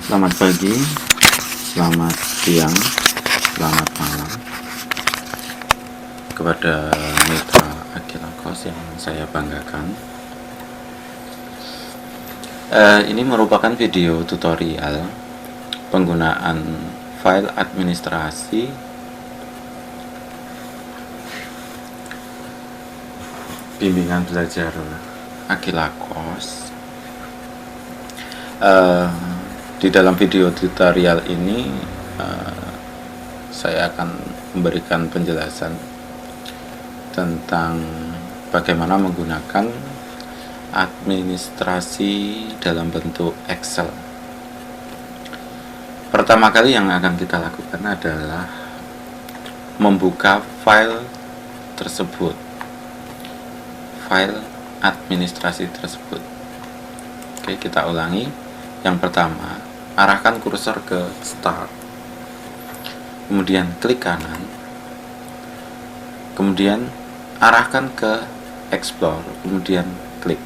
Selamat pagi, selamat siang, selamat malam kepada mitra Akila Kos yang saya banggakan. Ini merupakan video tutorial penggunaan file administrasi bimbingan belajar Akila Kos. Di dalam video tutorial ini saya akan memberikan penjelasan tentang bagaimana menggunakan administrasi dalam bentuk Excel. Pertama kali yang akan kita lakukan adalah membuka file tersebut, file administrasi tersebut. Oke, kita ulangi. Yang pertama, arahkan kursor ke Start, kemudian klik kanan, kemudian arahkan ke Explore, kemudian klik.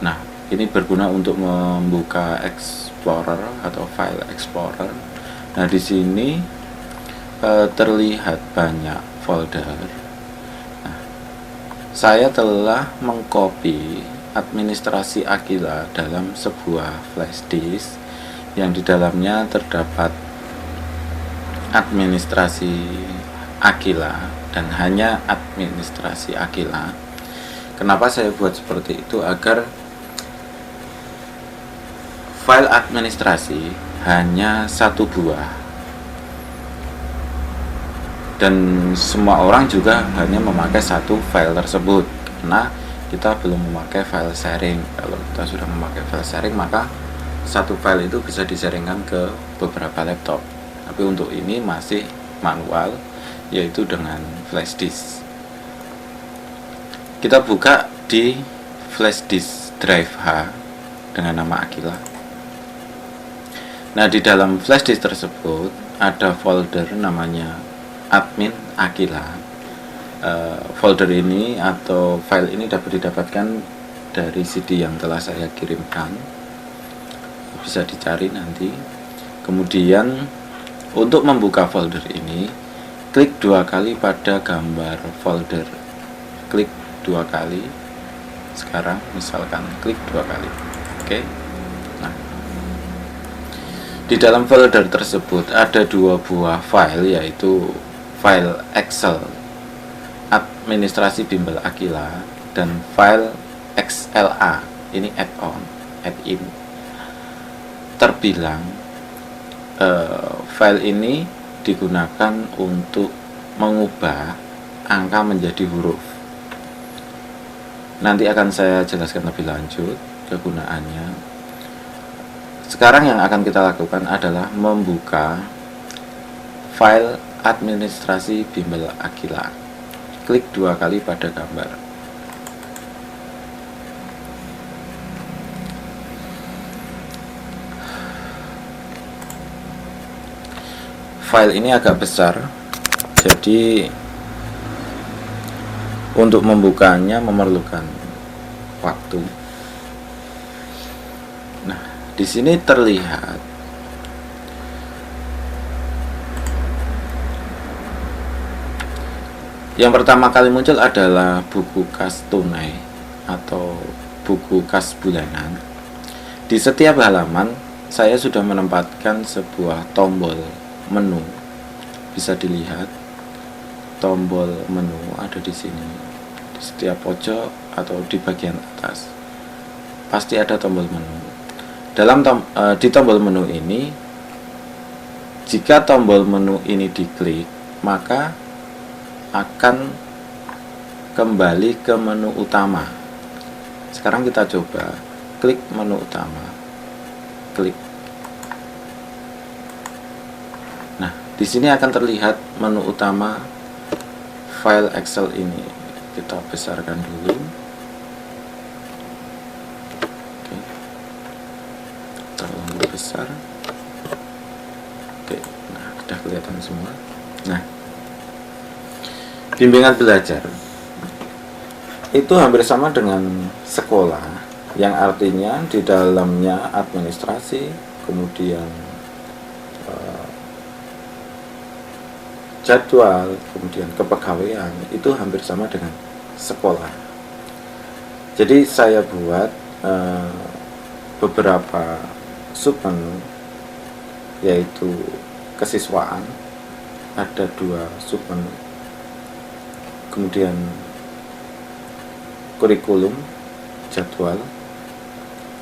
Nah, ini berguna untuk membuka Explorer atau file Explorer. Nah, di sini terlihat banyak folder. Nah, saya telah mengcopy administrasi Akila dalam sebuah flash disk yang di dalamnya terdapat administrasi Akila dan hanya administrasi Akila. Kenapa saya buat seperti itu? Agar file administrasi hanya satu buah dan semua orang juga hanya memakai satu file tersebut, karena kita belum memakai file sharing. Kalau kita sudah memakai file sharing, maka satu file itu bisa di-sharingkan ke beberapa laptop. Tapi untuk ini masih manual, yaitu dengan flash disk. Kita buka di flash disk drive H dengan nama Akila. Nah, di dalam flash disk tersebut ada folder namanya admin Akila. Folder ini atau file ini dapat didapatkan dari CD yang telah saya kirimkan, bisa dicari nanti. Kemudian untuk membuka folder ini, klik dua kali pada gambar folder, klik dua kali. Sekarang misalkan klik dua kali. Oke. Nah, di dalam folder tersebut ada dua buah file, yaitu file Excel administrasi bimbel Akila dan file XLA, ini add-on, add-in. Terbilang file ini digunakan untuk mengubah angka menjadi huruf. Nanti akan saya jelaskan lebih lanjut kegunaannya. Sekarang yang akan kita lakukan adalah membuka file administrasi bimbel Akila. Klik dua kali pada gambar. File ini agak besar, jadi untuk membukanya memerlukan waktu. Nah, di sini terlihat yang pertama kali muncul adalah buku kas tunai atau buku kas bulanan. Di setiap halaman saya sudah menempatkan sebuah tombol menu. Bisa dilihat tombol menu ada di sini. Di setiap pojok atau di bagian atas pasti ada tombol menu. Di tombol menu ini, jika tombol menu ini diklik, maka akan kembali ke menu utama. Sekarang kita coba klik menu utama, klik. Nah, di sini akan terlihat menu utama file Excel ini. Kita besarkan dulu. Oke. Terlalu besar. Oke, nah sudah kelihatan semua. Nah, bimbingan belajar itu hampir sama dengan sekolah yang artinya di dalamnya administrasi, kemudian jadwal, kemudian kepegawaian itu hampir sama dengan sekolah. Jadi saya buat beberapa submenu, yaitu kesiswaan, ada 2 submenu, kemudian kurikulum, jadwal,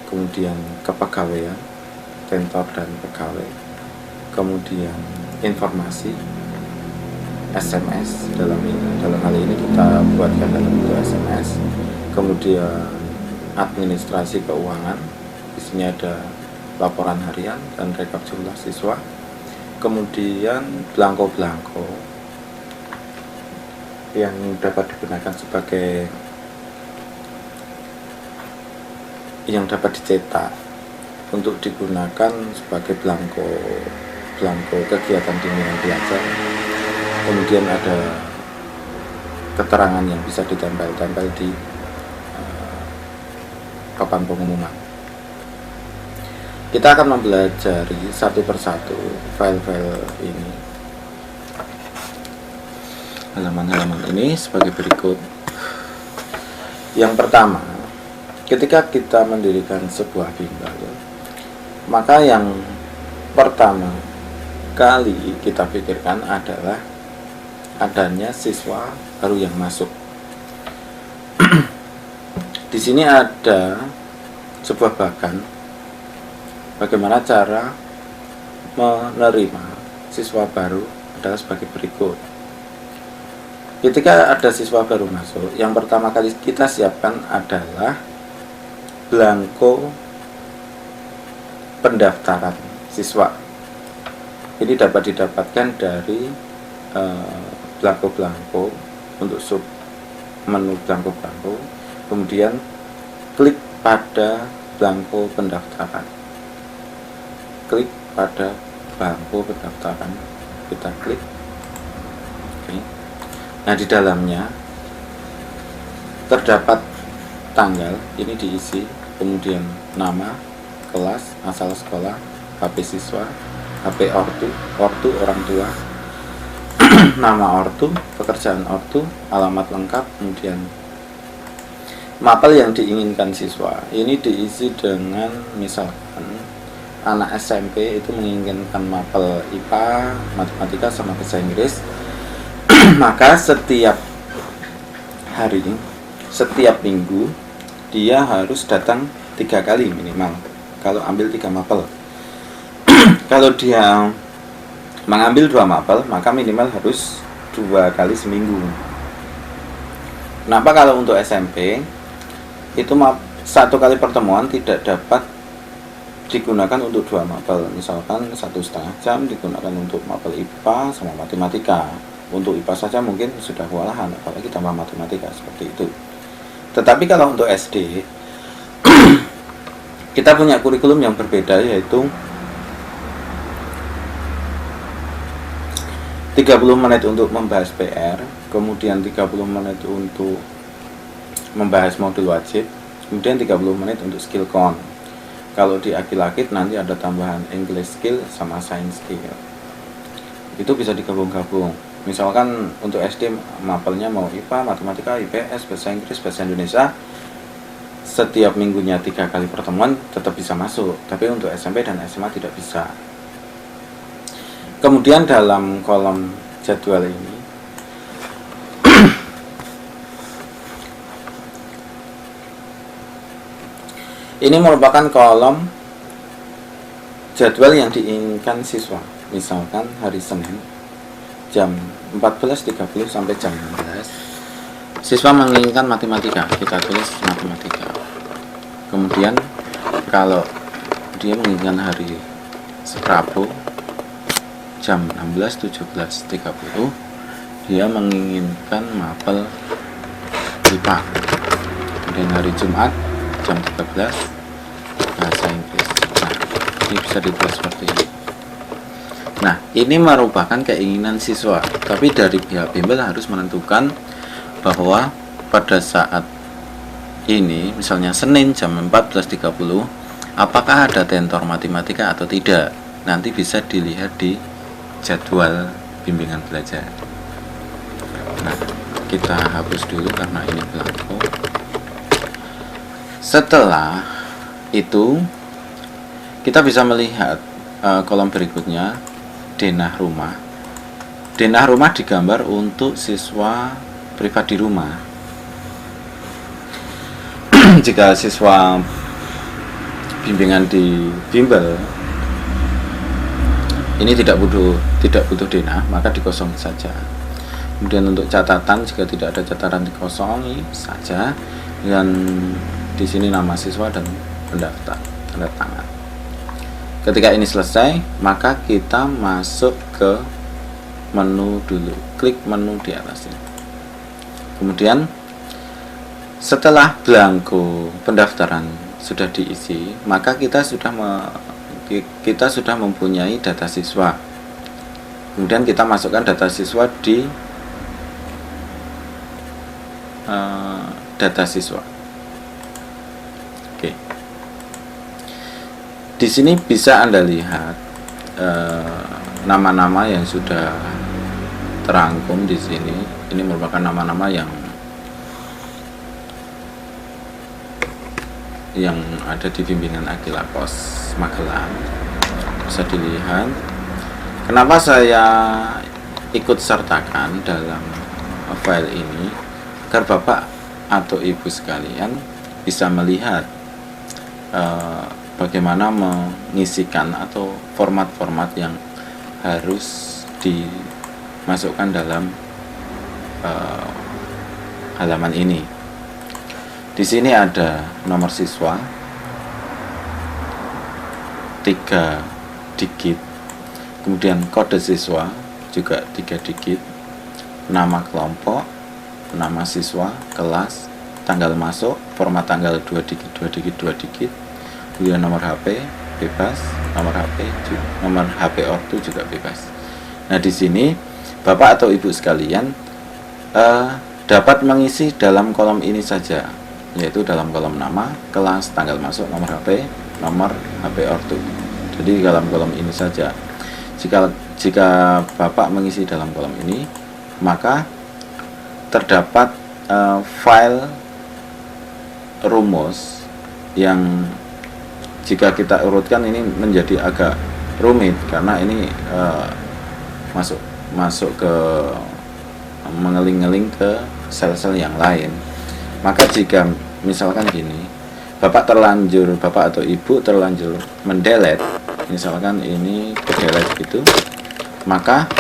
kemudian kepegawaian, tentor dan pegawai, kemudian informasi, SMS, dalam hal ini kita buatkan dalam bentuk SMS, kemudian administrasi keuangan, di sini ada laporan harian dan rekap jumlah siswa, kemudian belangko-belangko yang dapat digunakan sebagai yang dapat dicetak untuk digunakan sebagai belangko kegiatan bimbingan belajar. Kemudian ada keterangan yang bisa ditempel-tempel di papan pengumuman. Kita akan mempelajari satu persatu file-file ini, halaman-halaman ini sebagai berikut. Yang pertama, ketika kita mendirikan sebuah bimbel, maka yang pertama kali kita pikirkan adalah adanya siswa baru yang masuk. Di sini ada sebuah bagan bagaimana cara menerima siswa baru adalah sebagai berikut. Ketika ada siswa baru masuk, yang pertama kali kita siapkan adalah belangko pendaftaran siswa. Ini dapat didapatkan dari belangko-belangko untuk sub menu belangko-belangko, kemudian klik pada belangko pendaftaran, klik pada belangko pendaftaran, kita klik. Oke. Nah, di dalamnya terdapat tanggal, ini diisi, kemudian nama, kelas, asal sekolah, HP siswa, HP ortu orang tua, nama ortu, pekerjaan ortu, alamat lengkap, kemudian mapel yang diinginkan siswa. Ini diisi dengan misalkan anak SMP itu menginginkan mapel IPA, matematika sama bahasa Inggris. Maka setiap hari, setiap minggu dia harus datang 3 kali minimal kalau ambil 3 mapel. Kalau dia mengambil 2 mapel, maka minimal harus 2 kali seminggu. Kenapa kalau untuk SMP itu 1 kali pertemuan tidak dapat digunakan untuk 2 mapel. Misalkan 1,5 jam digunakan untuk mapel IPA sama matematika. Untuk IPA saja mungkin sudah kewalahan, apalagi tambah matematika, seperti itu. Tetapi kalau untuk SD kita punya kurikulum yang berbeda, yaitu 30 menit untuk membahas PR, kemudian 30 menit untuk membahas modul wajib, kemudian 30 menit untuk skill count. Kalau di akil-akil nanti ada tambahan English skill sama science skill. Itu bisa digabung-gabung. Misalkan untuk SD mapelnya mau IPA, matematika, IPS, bahasa Inggris, bahasa Indonesia, setiap minggunya 3 kali pertemuan tetap bisa masuk. Tapi untuk SMP dan SMA tidak bisa. Kemudian dalam kolom jadwal ini ini merupakan kolom jadwal yang diinginkan siswa. Misalkan hari Senin jam 14.30 sampai jam 16 siswa menginginkan matematika, kita tulis matematika. Kemudian kalau dia menginginkan hari Rabu jam 16.17.30 dia menginginkan mapel IPA. Kemudian hari Jumat jam 13 bahasa Inggris. Nah, ini bisa ditulis seperti ini. Nah, ini merupakan keinginan siswa, tapi dari pihak bimbel harus menentukan bahwa pada saat ini, misalnya Senin jam 14.30, apakah ada tentor matematika atau tidak, nanti bisa dilihat di jadwal bimbingan belajar. Nah, kita hapus dulu karena ini blanko. Setelah itu kita bisa melihat kolom berikutnya, denah rumah. Denah rumah digambar untuk siswa privat di rumah. Jika siswa bimbingan di bimbel ini tidak butuh denah, maka dikosongin saja. Kemudian untuk catatan, jika tidak ada catatan dikosongi saja, dan di sini nama siswa dan pendaftar, tanda tangan. Ketika ini selesai, maka kita masuk ke menu dulu, klik menu di atasnya. Kemudian setelah blanko pendaftaran sudah diisi, maka kita sudah mempunyai data siswa. Kemudian kita masukkan data siswa di data siswa. Oke. Di sini bisa Anda lihat nama-nama yang sudah terangkum di sini. Ini merupakan nama-nama yang ada di bimbingan Akila Pos Magelang. Bisa dilihat. Kenapa saya ikut sertakan dalam file ini, agar Bapak atau Ibu sekalian bisa melihat bagaimana mengisikan atau format-format yang harus dimasukkan dalam halaman ini. Di sini ada nomor siswa 3 digit, kemudian kode siswa juga 3 digit, nama kelompok, nama siswa, kelas, tanggal masuk, format tanggal 2 digit, 2 digit, 2 digit, kemudian nomor HP bebas, nomor HP ortu juga bebas. Nah, di sini Bapak atau Ibu sekalian dapat mengisi dalam kolom ini saja, yaitu dalam kolom nama, kelas, tanggal masuk, nomor HP ortu. Jadi dalam kolom ini saja. Jika Bapak mengisi dalam kolom ini, maka terdapat file rumus yang jika kita urutkan ini menjadi agak rumit, karena ini masuk ke mengeling-eling ke sel-sel yang lain. Maka jika misalkan gini, Bapak atau Ibu terlanjur mendelete, misalkan ini delete gitu, maka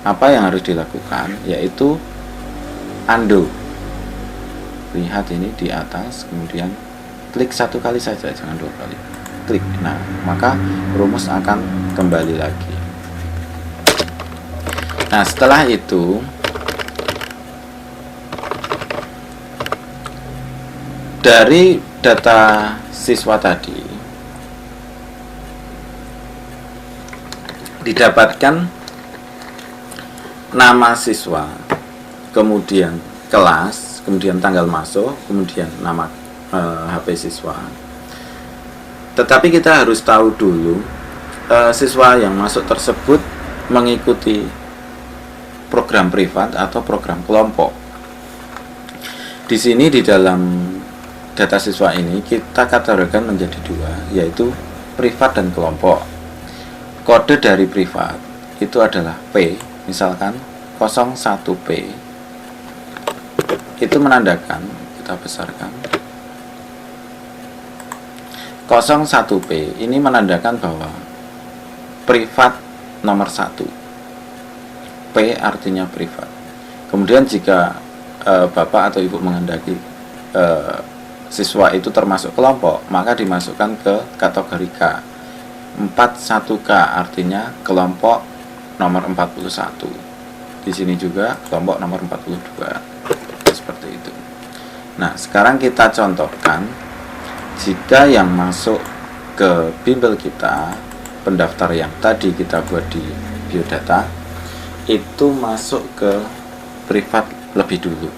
apa yang harus dilakukan yaitu undo. Lihat ini di atas, kemudian klik 1 kali saja, jangan 2 kali. Klik. Nah, maka rumus akan kembali lagi. Nah, setelah itu dari data siswa tadi didapatkan nama siswa, kemudian kelas, kemudian tanggal masuk, kemudian nama HP siswa. Tetapi kita harus tahu dulu siswa yang masuk tersebut mengikuti program privat atau program kelompok. Di sini di dalam data siswa ini kita kategorikan menjadi 2, yaitu privat dan kelompok. Kode dari privat itu adalah P, misalkan 01P. Itu menandakan, kita besarkan, 01P ini menandakan bahwa privat nomor 1. P artinya privat. Kemudian jika Bapak atau Ibu menghendaki siswa itu termasuk kelompok, maka dimasukkan ke kategori K. 41K artinya kelompok nomor 41. Di sini juga kelompok nomor 42. Seperti itu. Nah, sekarang kita contohkan jika yang masuk ke bimbel kita, pendaftar yang tadi kita buat di biodata, itu masuk ke privat lebih dulu.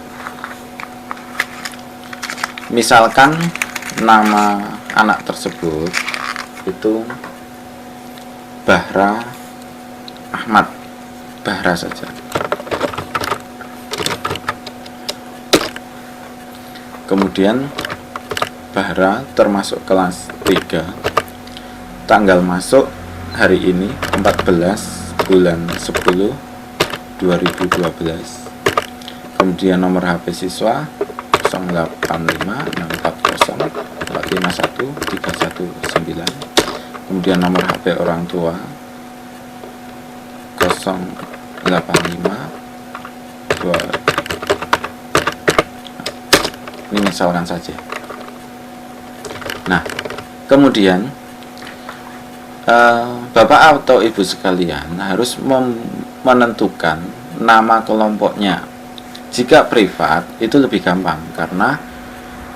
Misalkan nama anak tersebut itu Bahra Ahmad, Bahra saja. Kemudian Bahra termasuk kelas 3, tanggal masuk hari ini 14 bulan 10 2012. Kemudian nomor HP siswa 085640451319. Kemudian nomor HP orang tua 085 ini misalkan saja. Nah, kemudian Bapak atau Ibu sekalian harus menentukan nama kelompoknya. Jika privat itu lebih gampang karena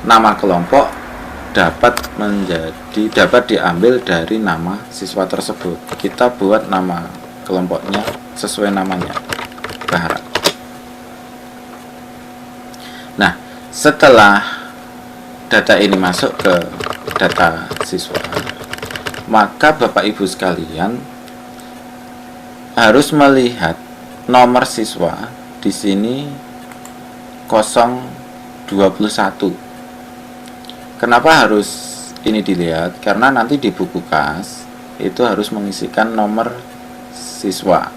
nama kelompok dapat diambil dari nama siswa tersebut. Kita buat nama kelompoknya sesuai namanya, Bahra. Nah, setelah data ini masuk ke data siswa, maka Bapak Ibu sekalian harus melihat nomor siswa di sini 021. Kenapa harus ini dilihat? Karena nanti di buku kas itu harus mengisikan nomor siswa.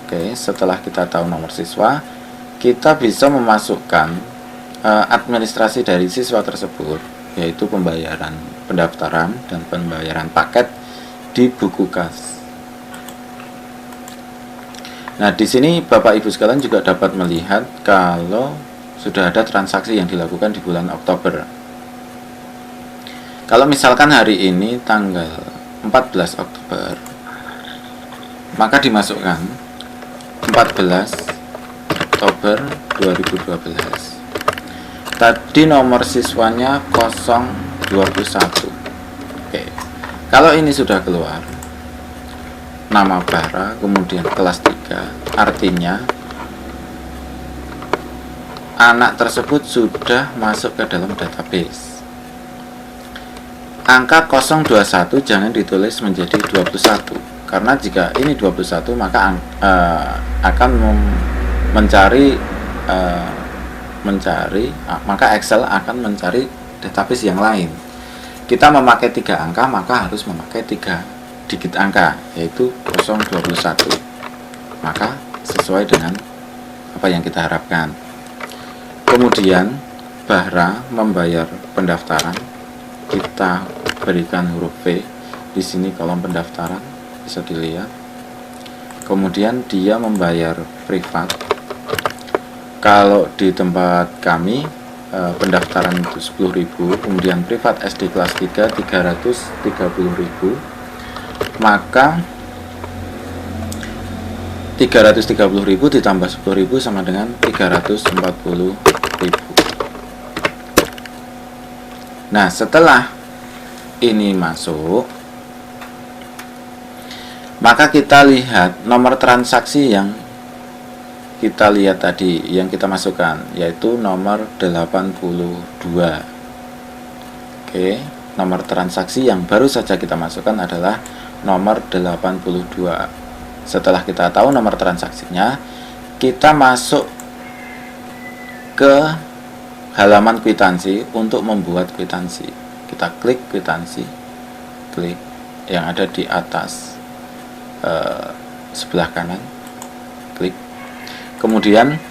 Oke, setelah kita tahu nomor siswa, kita bisa memasukkan administrasi dari siswa tersebut, yaitu pembayaran pendaftaran dan pembayaran paket di buku kas. Nah, di sini Bapak Ibu sekalian juga dapat melihat kalau sudah ada transaksi yang dilakukan di bulan Oktober. Kalau misalkan hari ini tanggal 14 Oktober, maka dimasukkan 14 Oktober 2012. Tadi nomor siswanya 021. Oke. Kalau ini sudah keluar nama Bahra, kemudian kelas 3, artinya anak tersebut sudah masuk ke dalam database. Angka 021 jangan ditulis menjadi 21, karena jika ini 21 maka akan maka Excel akan mencari database yang lain. Kita memakai 3 angka, maka harus memakai 3 digit angka, yaitu 021. Maka sesuai dengan apa yang kita harapkan. Kemudian Bahra membayar pendaftaran, kita berikan huruf V di sini kolom pendaftaran, bisa dilihat. Kemudian dia membayar privat. Kalau di tempat kami pendaftaran itu 10.000, kemudian privat SD kelas 3 330.000, maka 330.000 ditambah 10.000 sama dengan 340.000. Nah, setelah ini masuk, maka kita lihat nomor transaksi yang kita lihat tadi, yang kita masukkan, yaitu nomor 82. Oke, nomor transaksi yang baru saja kita masukkan adalah nomor 82. Setelah kita tahu nomor transaksinya, kita masuk ke halaman kwitansi untuk membuat kwitansi. Kita klik kwitansi, klik yang ada di atas sebelah kanan, klik. Kemudian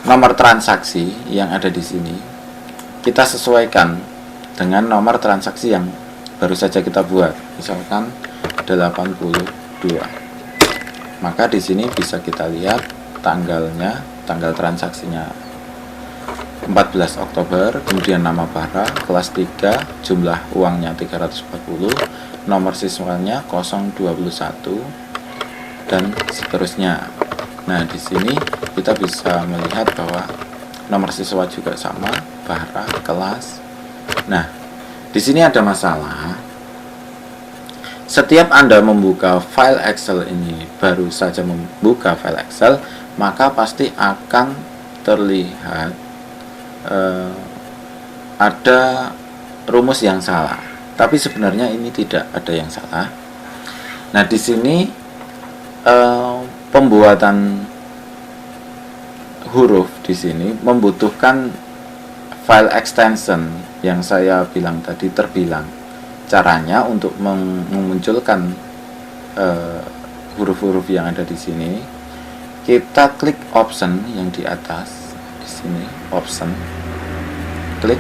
nomor transaksi yang ada di sini kita sesuaikan dengan nomor transaksi yang baru saja kita buat, misalkan 82. Maka di sini bisa kita lihat tanggalnya, tanggal transaksinya 14 Oktober, kemudian nama Bahra, kelas 3, jumlah uangnya 340, nomor siswanya 021, dan seterusnya. Nah, di sini kita bisa melihat bahwa nomor siswa juga sama, Bahra, kelas. Nah, di sini ada masalah. Setiap Anda membuka file Excel ini, baru saja membuka file Excel, maka pasti akan terlihat ada rumus yang salah, tapi sebenarnya ini tidak ada yang salah. Nah, di sini pembuatan huruf di sini membutuhkan file extension yang saya bilang tadi terbilang. Caranya untuk memunculkan huruf-huruf yang ada di sini, kita klik option yang di atas di sini, option, klik.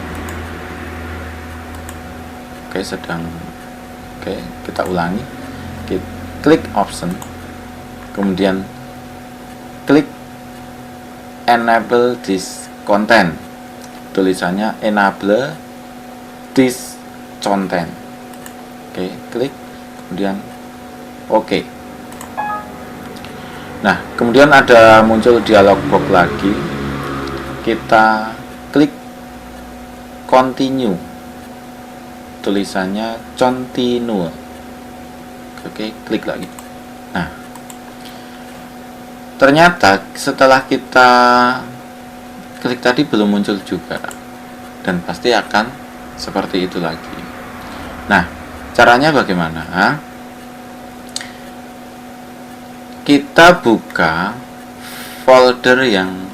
Oke, kita ulangi. Klik option, kemudian klik enable this content. Tulisannya enable this content. Oke, klik, kemudian oke. Nah, kemudian ada muncul dialog box lagi. Kita klik continue. Tulisannya continue. Oke, klik lagi. Nah, ternyata setelah kita klik tadi belum muncul juga, dan pasti akan seperti itu lagi. Nah, caranya bagaimana? Kita buka folder yang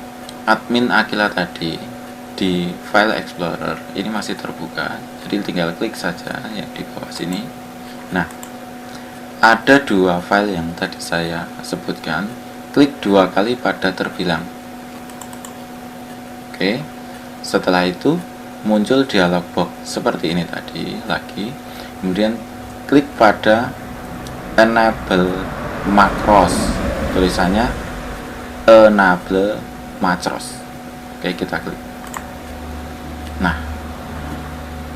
admin Aquila tadi di file explorer. Ini masih terbuka, jadi tinggal klik saja yang di bawah sini. Nah, ada dua file yang tadi saya sebutkan. Klik dua kali pada terbilang. Oke, setelah itu muncul dialog box seperti ini tadi lagi. Kemudian klik pada enable macros. Tulisannya enable macros. Oke, kita klik. Nah,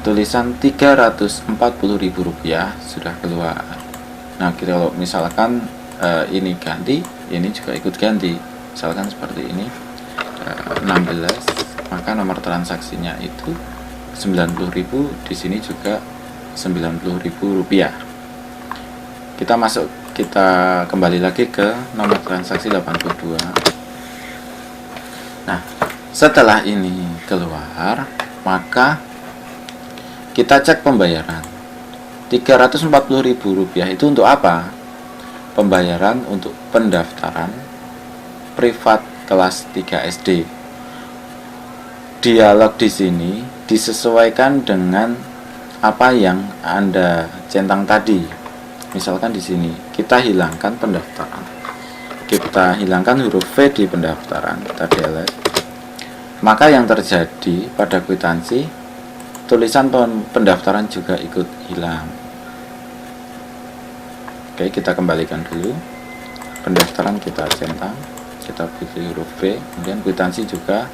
tulisan Rp340.000 sudah keluar. Nah, kalau misalkan ini ganti, ini juga ikut ganti. Misalkan seperti ini, 16, maka nomor transaksinya itu 90.000, di sini juga Rp90.000. Kita kembali lagi ke nomor transaksi 82. Nah, setelah ini keluar, maka kita cek pembayaran. Rp340.000 itu untuk apa? Pembayaran untuk pendaftaran privat kelas 3 SD. Dialog di sini disesuaikan dengan apa yang Anda centang tadi. Misalkan di sini kita hilangkan pendaftaran. Kita hilangkan huruf V di pendaftaran, kita delete. Maka yang terjadi pada kwitansi, tulisan pendaftaran juga ikut hilang. Oke, kita kembalikan dulu. Pendaftaran kita centang, kita pilih huruf V, kemudian kwitansi juga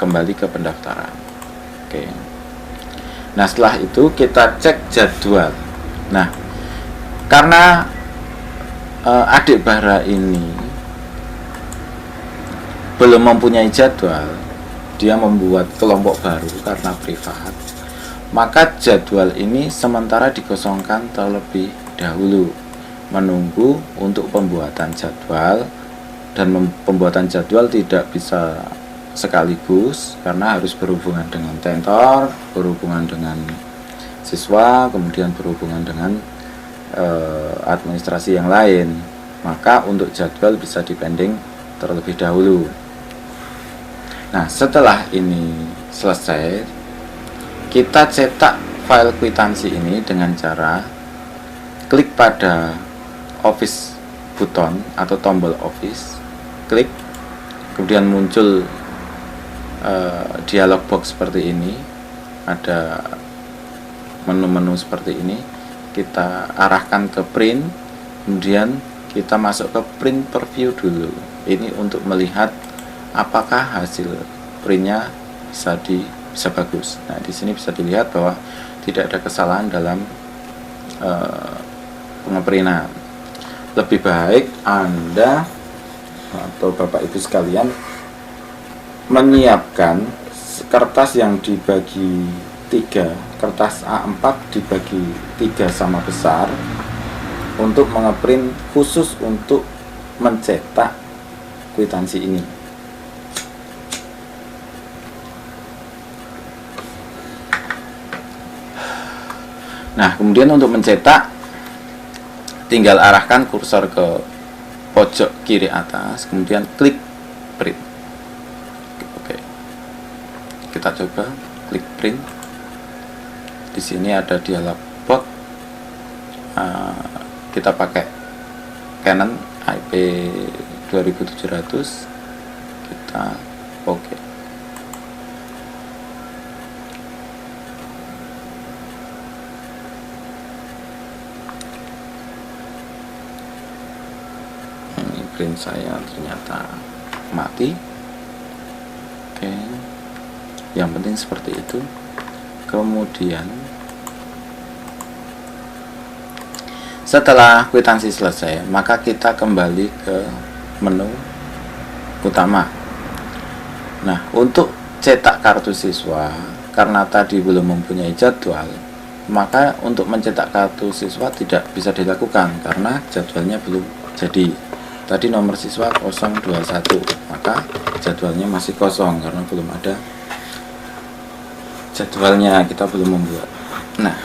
kembali ke pendaftaran. Oke. Nah, setelah itu kita cek jadwal. Nah, karena adik Bara ini belum mempunyai jadwal, dia membuat kelompok baru karena privat, maka jadwal ini sementara dikosongkan terlebih dahulu, menunggu untuk pembuatan jadwal. Dan pembuatan jadwal tidak bisa sekaligus karena harus berhubungan dengan tentor, berhubungan dengan siswa, kemudian berhubungan dengan administrasi yang lain. Maka untuk jadwal bisa dipending terlebih dahulu. Nah, setelah ini selesai, kita cetak file kwitansi ini dengan cara klik pada office button atau tombol office, klik, kemudian muncul dialog box seperti ini, ada menu-menu seperti ini. Kita arahkan ke print, kemudian kita masuk ke print preview dulu. Ini untuk melihat apakah hasil printnya bisa bagus. Nah, di sini bisa dilihat bahwa tidak ada kesalahan dalam pengeprintan. Lebih baik Anda atau Bapak Ibu sekalian menyiapkan kertas yang dibagi 3, kertas A4 dibagi 3 sama besar untuk mengeprint khusus untuk mencetak kwitansi ini. Nah, kemudian untuk mencetak tinggal arahkan kursor ke pojok kiri atas, kemudian klik print. Oke. Kita coba klik print. Di sini ada dialog box. Kita pakai Canon IP 2700. Kita oke. Print saya ternyata mati. Oke, yang penting seperti itu. Kemudian setelah kwitansi selesai, maka kita kembali ke menu utama. Nah, untuk cetak kartu siswa, karena tadi belum mempunyai jadwal, maka untuk mencetak kartu siswa tidak bisa dilakukan karena jadwalnya belum jadi. Tadi nomor siswa 021, maka jadwalnya masih kosong karena belum ada jadwalnya, kita belum membuat. Nah,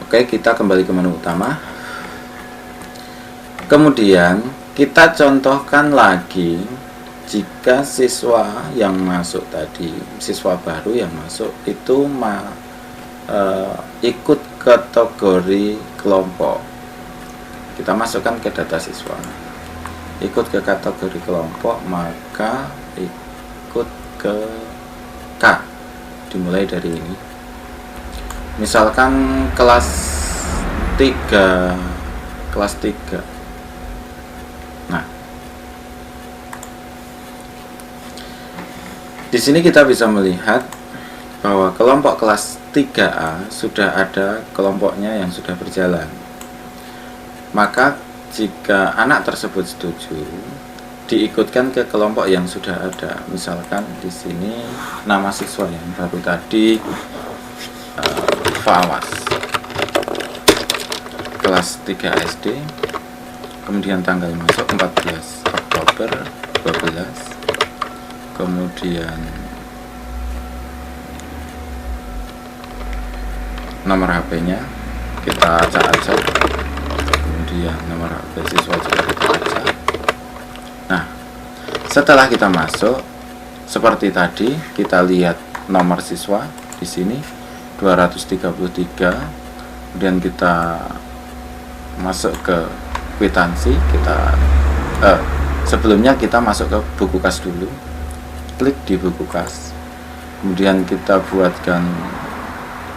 oke, kita kembali ke menu utama. Kemudian kita contohkan lagi jika siswa yang masuk tadi, siswa baru yang masuk itu ikut kategori kelompok. Kita masukkan ke data siswa, ikut ke kategori kelompok, maka ikut ke K, dimulai dari ini. Misalkan kelas 3. Nah, di sini kita bisa melihat bahwa kelompok kelas 3A sudah ada kelompoknya yang sudah berjalan. Maka jika anak tersebut setuju, diikutkan ke kelompok yang sudah ada. Misalkan di sini nama siswa yang baru tadi Fawas, kelas 3 SD, kemudian tanggal masuk 14 Oktober 12, kemudian nomor HP-nya kita acak-acak, kemudian nomor HP siswa juga kita acak. Nah, setelah kita masuk seperti tadi, kita lihat nomor siswa di sini 233, kemudian kita masuk ke kwitansi. Sebelumnya kita masuk ke buku kas dulu, klik di buku kas, kemudian kita buatkan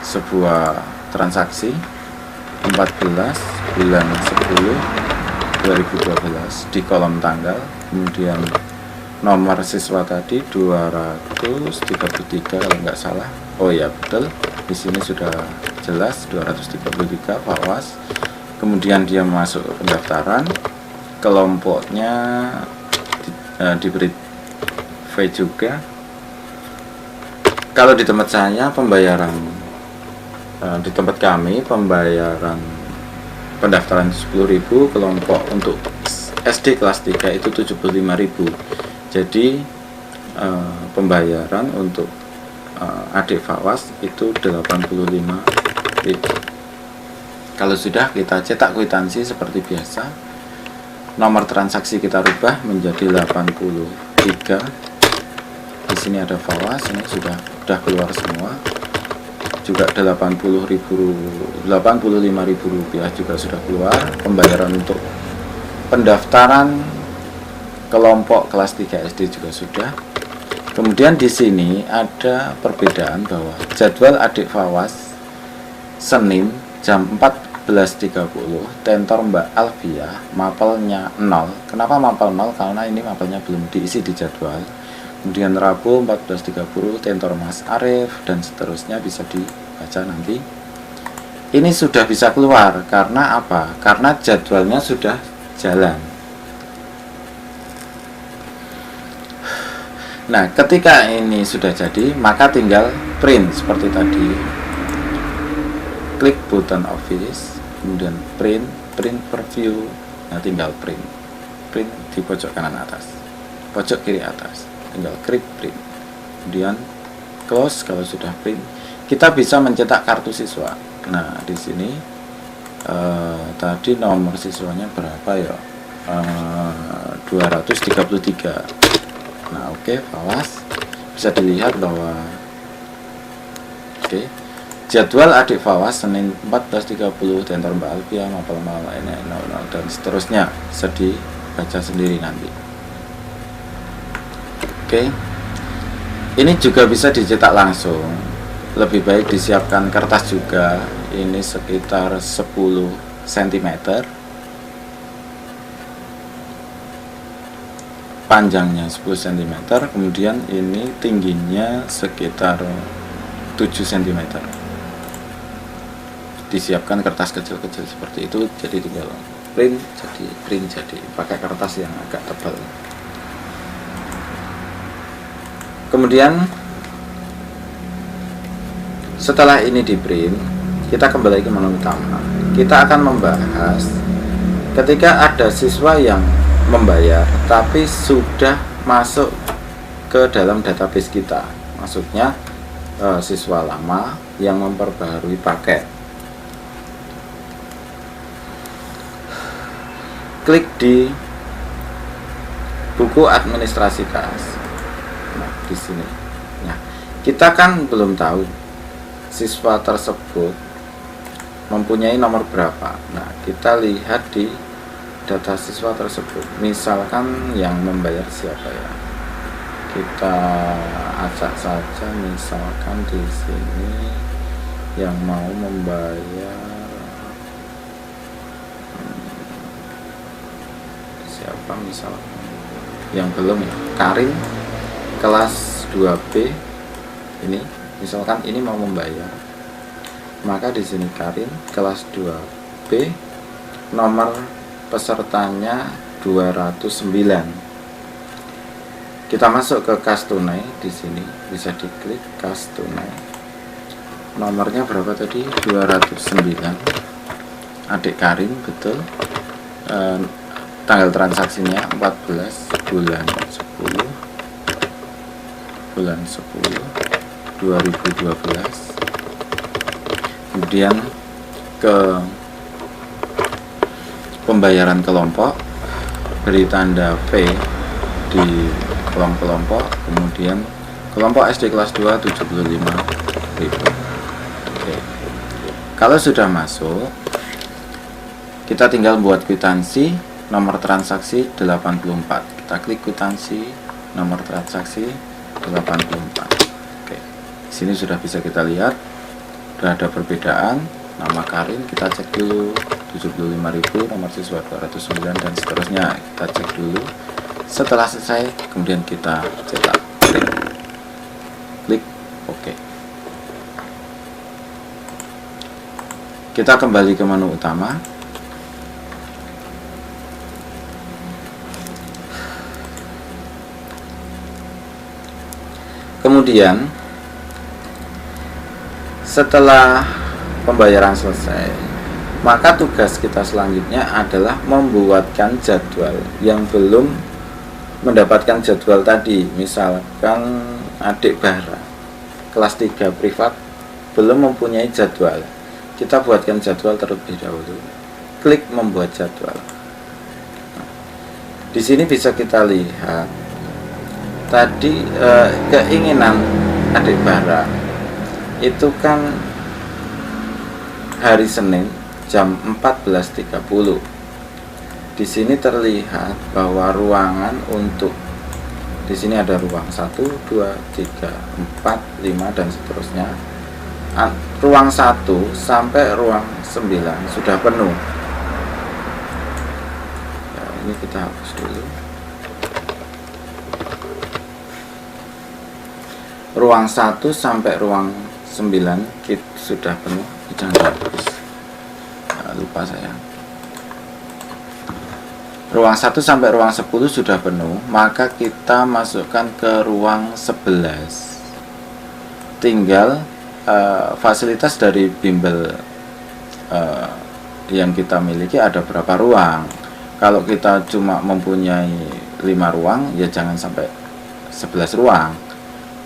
sebuah transaksi 14 bulan 10 2012 di kolom tanggal, kemudian nomor siswa tadi 233 kalau nggak salah. Oh ya, betul, di sini sudah jelas 233 Fawas. Kemudian dia masuk ke pendaftaran, kelompoknya diberi V juga. Kalau di tempat saya pembayaran, di tempat kami pembayaran pendaftaran 10.000, kelompok untuk SD kelas 3 itu 75.000. Jadi pembayaran untuk adik Fawas itu 85.000. Kalau sudah, kita cetak kwitansi seperti biasa. Nomor transaksi kita rubah menjadi 83. Di sini ada Fawas, ini sudah keluar semua. Juga 85.000 rupiah juga sudah keluar. Pembayaran untuk pendaftaran kelompok kelas 3 SD juga sudah. Kemudian di sini ada perbedaan bahwa jadwal adik Fawas Senin jam 14.30, tentor Mbak Alfia, mapelnya 0. Kenapa mapel 0? Karena ini mapelnya belum diisi di jadwal. Kemudian Rabu 14.30 tentor Mas Arif, dan seterusnya bisa dibaca nanti. Ini sudah bisa keluar karena apa? Karena jadwalnya sudah jalan. Nah, ketika ini sudah jadi, maka tinggal print seperti tadi. Klik button office, kemudian print preview. Nah, tinggal print di pojok kanan atas, pojok kiri atas. Tinggal klik print. kemudian close. Kalau sudah print, kita bisa mencetak kartu siswa. Nah, di sini tadi nomor siswanya berapa ya? 233. Nah, oke, awas. Bisa dilihat bahwa jadwal adik Fawas Senin 14.30 Tentor Mbak Alfia mapel lainnya 00 dan seterusnya, bisa dibaca sendiri nanti. Ini juga bisa dicetak langsung, lebih baik disiapkan kertas juga. Ini sekitar 10 cm, panjangnya 10 cm, kemudian ini tingginya sekitar 7 cm. Disiapkan kertas kecil-kecil seperti itu, jadi tinggal print jadi pakai kertas yang agak tebal. Kemudian setelah ini di print, kita kembali ke menu utama. Kita akan membahas ketika ada siswa yang membayar tapi sudah masuk ke dalam database kita, maksudnya siswa lama yang memperbaharui paket. Klik di buku administrasi kas. Nah, di sini. Nah, kita kan belum tahu siswa tersebut mempunyai nomor berapa. Nah, kita lihat di data siswa tersebut. Misalkan yang membayar siapa ya? Kita acak saja, misalkan di sini yang mau membayar siapa, misalkan yang belum ya, Karin kelas 2B ini, misalkan ini mau membayar, maka di sini Karin kelas 2B, nomor pesertanya 209. Kita masuk ke kas tunai, di sini bisa diklik kas tunai. Nomornya berapa tadi? 209. Adik Karin, betul. Tanggal transaksinya 14 bulan 10 2012. Kemudian ke pembayaran kelompok, beri tanda V di kolom kelompok, kemudian kelompok SD kelas 2 75.000. Kalau sudah masuk, kita tinggal buat kwitansi, nomor transaksi 84. Kita klik kwitansi, nomor transaksi 84. Di sini sudah bisa kita lihat, sudah ada perbedaan. Nama Karin kita cek dulu 75.000, nomor siswa 209 dan seterusnya. Kita cek dulu. Setelah selesai, kemudian kita cetak, klik OK. Kita kembali ke menu utama. Kemudian setelah pembayaran selesai, maka tugas kita selanjutnya adalah membuatkan jadwal yang belum mendapatkan jadwal tadi. Misalkan adik Bara kelas 3 privat belum mempunyai jadwal, kita buatkan jadwal terlebih dahulu. Klik membuat jadwal. Di sini bisa kita lihat tadi keinginan adik Bara itu kan hari Senin jam 14.30. Di sini terlihat bahwa ruangan untuk di sini ada ruang 1, 2, 3, 4, 5 dan seterusnya. Ruang 1 sampai ruang 9 sudah penuh. Ya, ini kita hapus dulu. Ruang 1 sampai ruang 9 sudah penuh. Jangan hapus. Lupa saya. Ruang 1 sampai ruang 10 sudah penuh, maka kita masukkan ke ruang 11. Tinggal fasilitas dari bimbel yang kita miliki ada berapa ruang. Kalau kita cuma mempunyai 5 ruang, ya jangan sampai 11 ruang.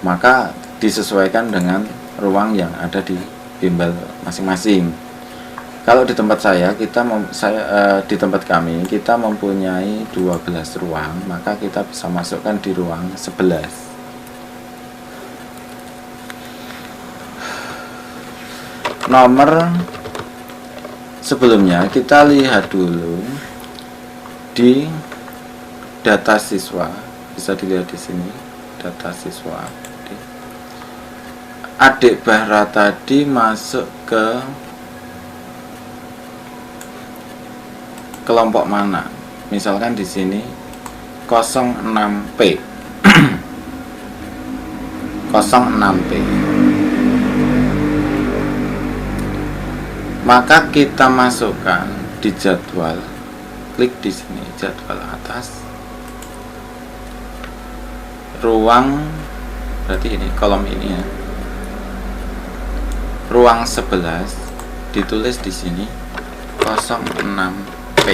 maka disesuaikan dengan ruang yang ada di bimbel masing-masing. Kalau di tempat saya, di tempat kami kita mempunyai 12 ruang, maka kita bisa masukkan di ruang 11. Nomor sebelumnya kita lihat dulu di data siswa, bisa dilihat di sini data siswa. Adik Bahra tadi masuk ke kelompok mana? Misalkan di sini 06P 06P, maka kita masukkan di jadwal, klik di sini jadwal atas, ruang, berarti ini kolom ini ya, ruang 11, ditulis di sini 06P,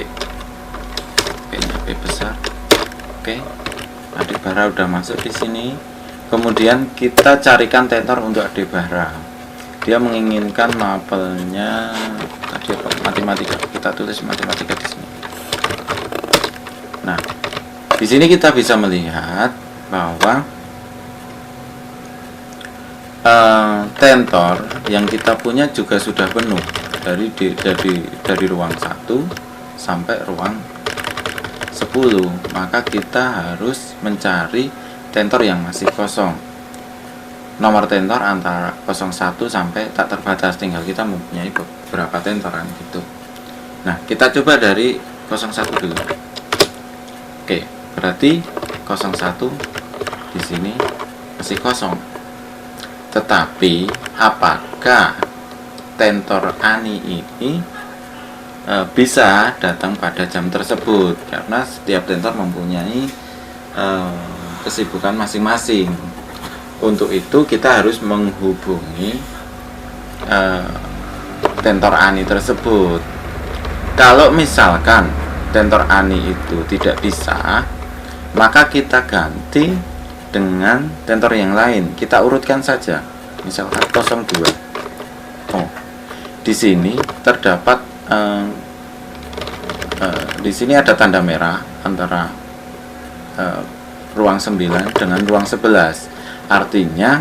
P-nya P besar. Oke, Adik Bahra udah masuk di sini. Kemudian kita carikan tentor untuk Adik Bahra. Dia menginginkan mapelnya tadi apa? Matematika. Kita tulis matematika di sini. Nah, di sini kita bisa melihat bahwa tentor yang kita punya juga sudah penuh dari ruang 1 sampai ruang 10. Maka kita harus mencari tentor yang masih kosong. Nomor tentor antara 01 sampai tak terbatas, tinggal kita mempunyai beberapa tentoran gitu. Nah, kita coba dari 01 dulu. Oke, berarti 01 di sini masih kosong. Tetapi apakah tentor Ani ini bisa datang pada jam tersebut? Karena setiap tentor mempunyai kesibukan masing-masing. Untuk itu kita harus menghubungi tentor Ani tersebut. Kalau misalkan tentor Ani itu tidak bisa, maka kita ganti dengan tentor yang lain. Kita urutkan saja. Misalkan 02. Oh, di sini terdapat di sini ada tanda merah antara ruang 9 dengan ruang 11. Artinya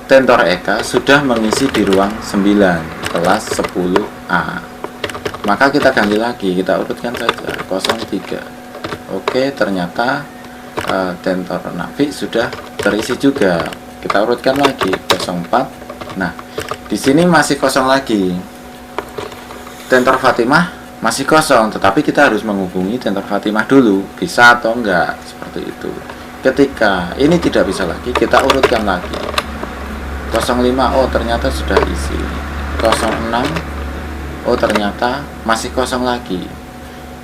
tentor Eka sudah mengisi di ruang 9 kelas 10A. Maka kita ganti lagi, kita urutkan saja 03. Oke, ternyata tentor Nafi sudah terisi juga. Kita urutkan lagi 04. Nah, di sini masih kosong lagi. Tentor Fatimah masih kosong, tetapi kita harus menghubungi tentor Fatimah dulu, bisa atau enggak, seperti itu. Ketika ini tidak bisa lagi, kita urutkan lagi 05. Oh, ternyata sudah isi. 06. Oh, ternyata masih kosong lagi.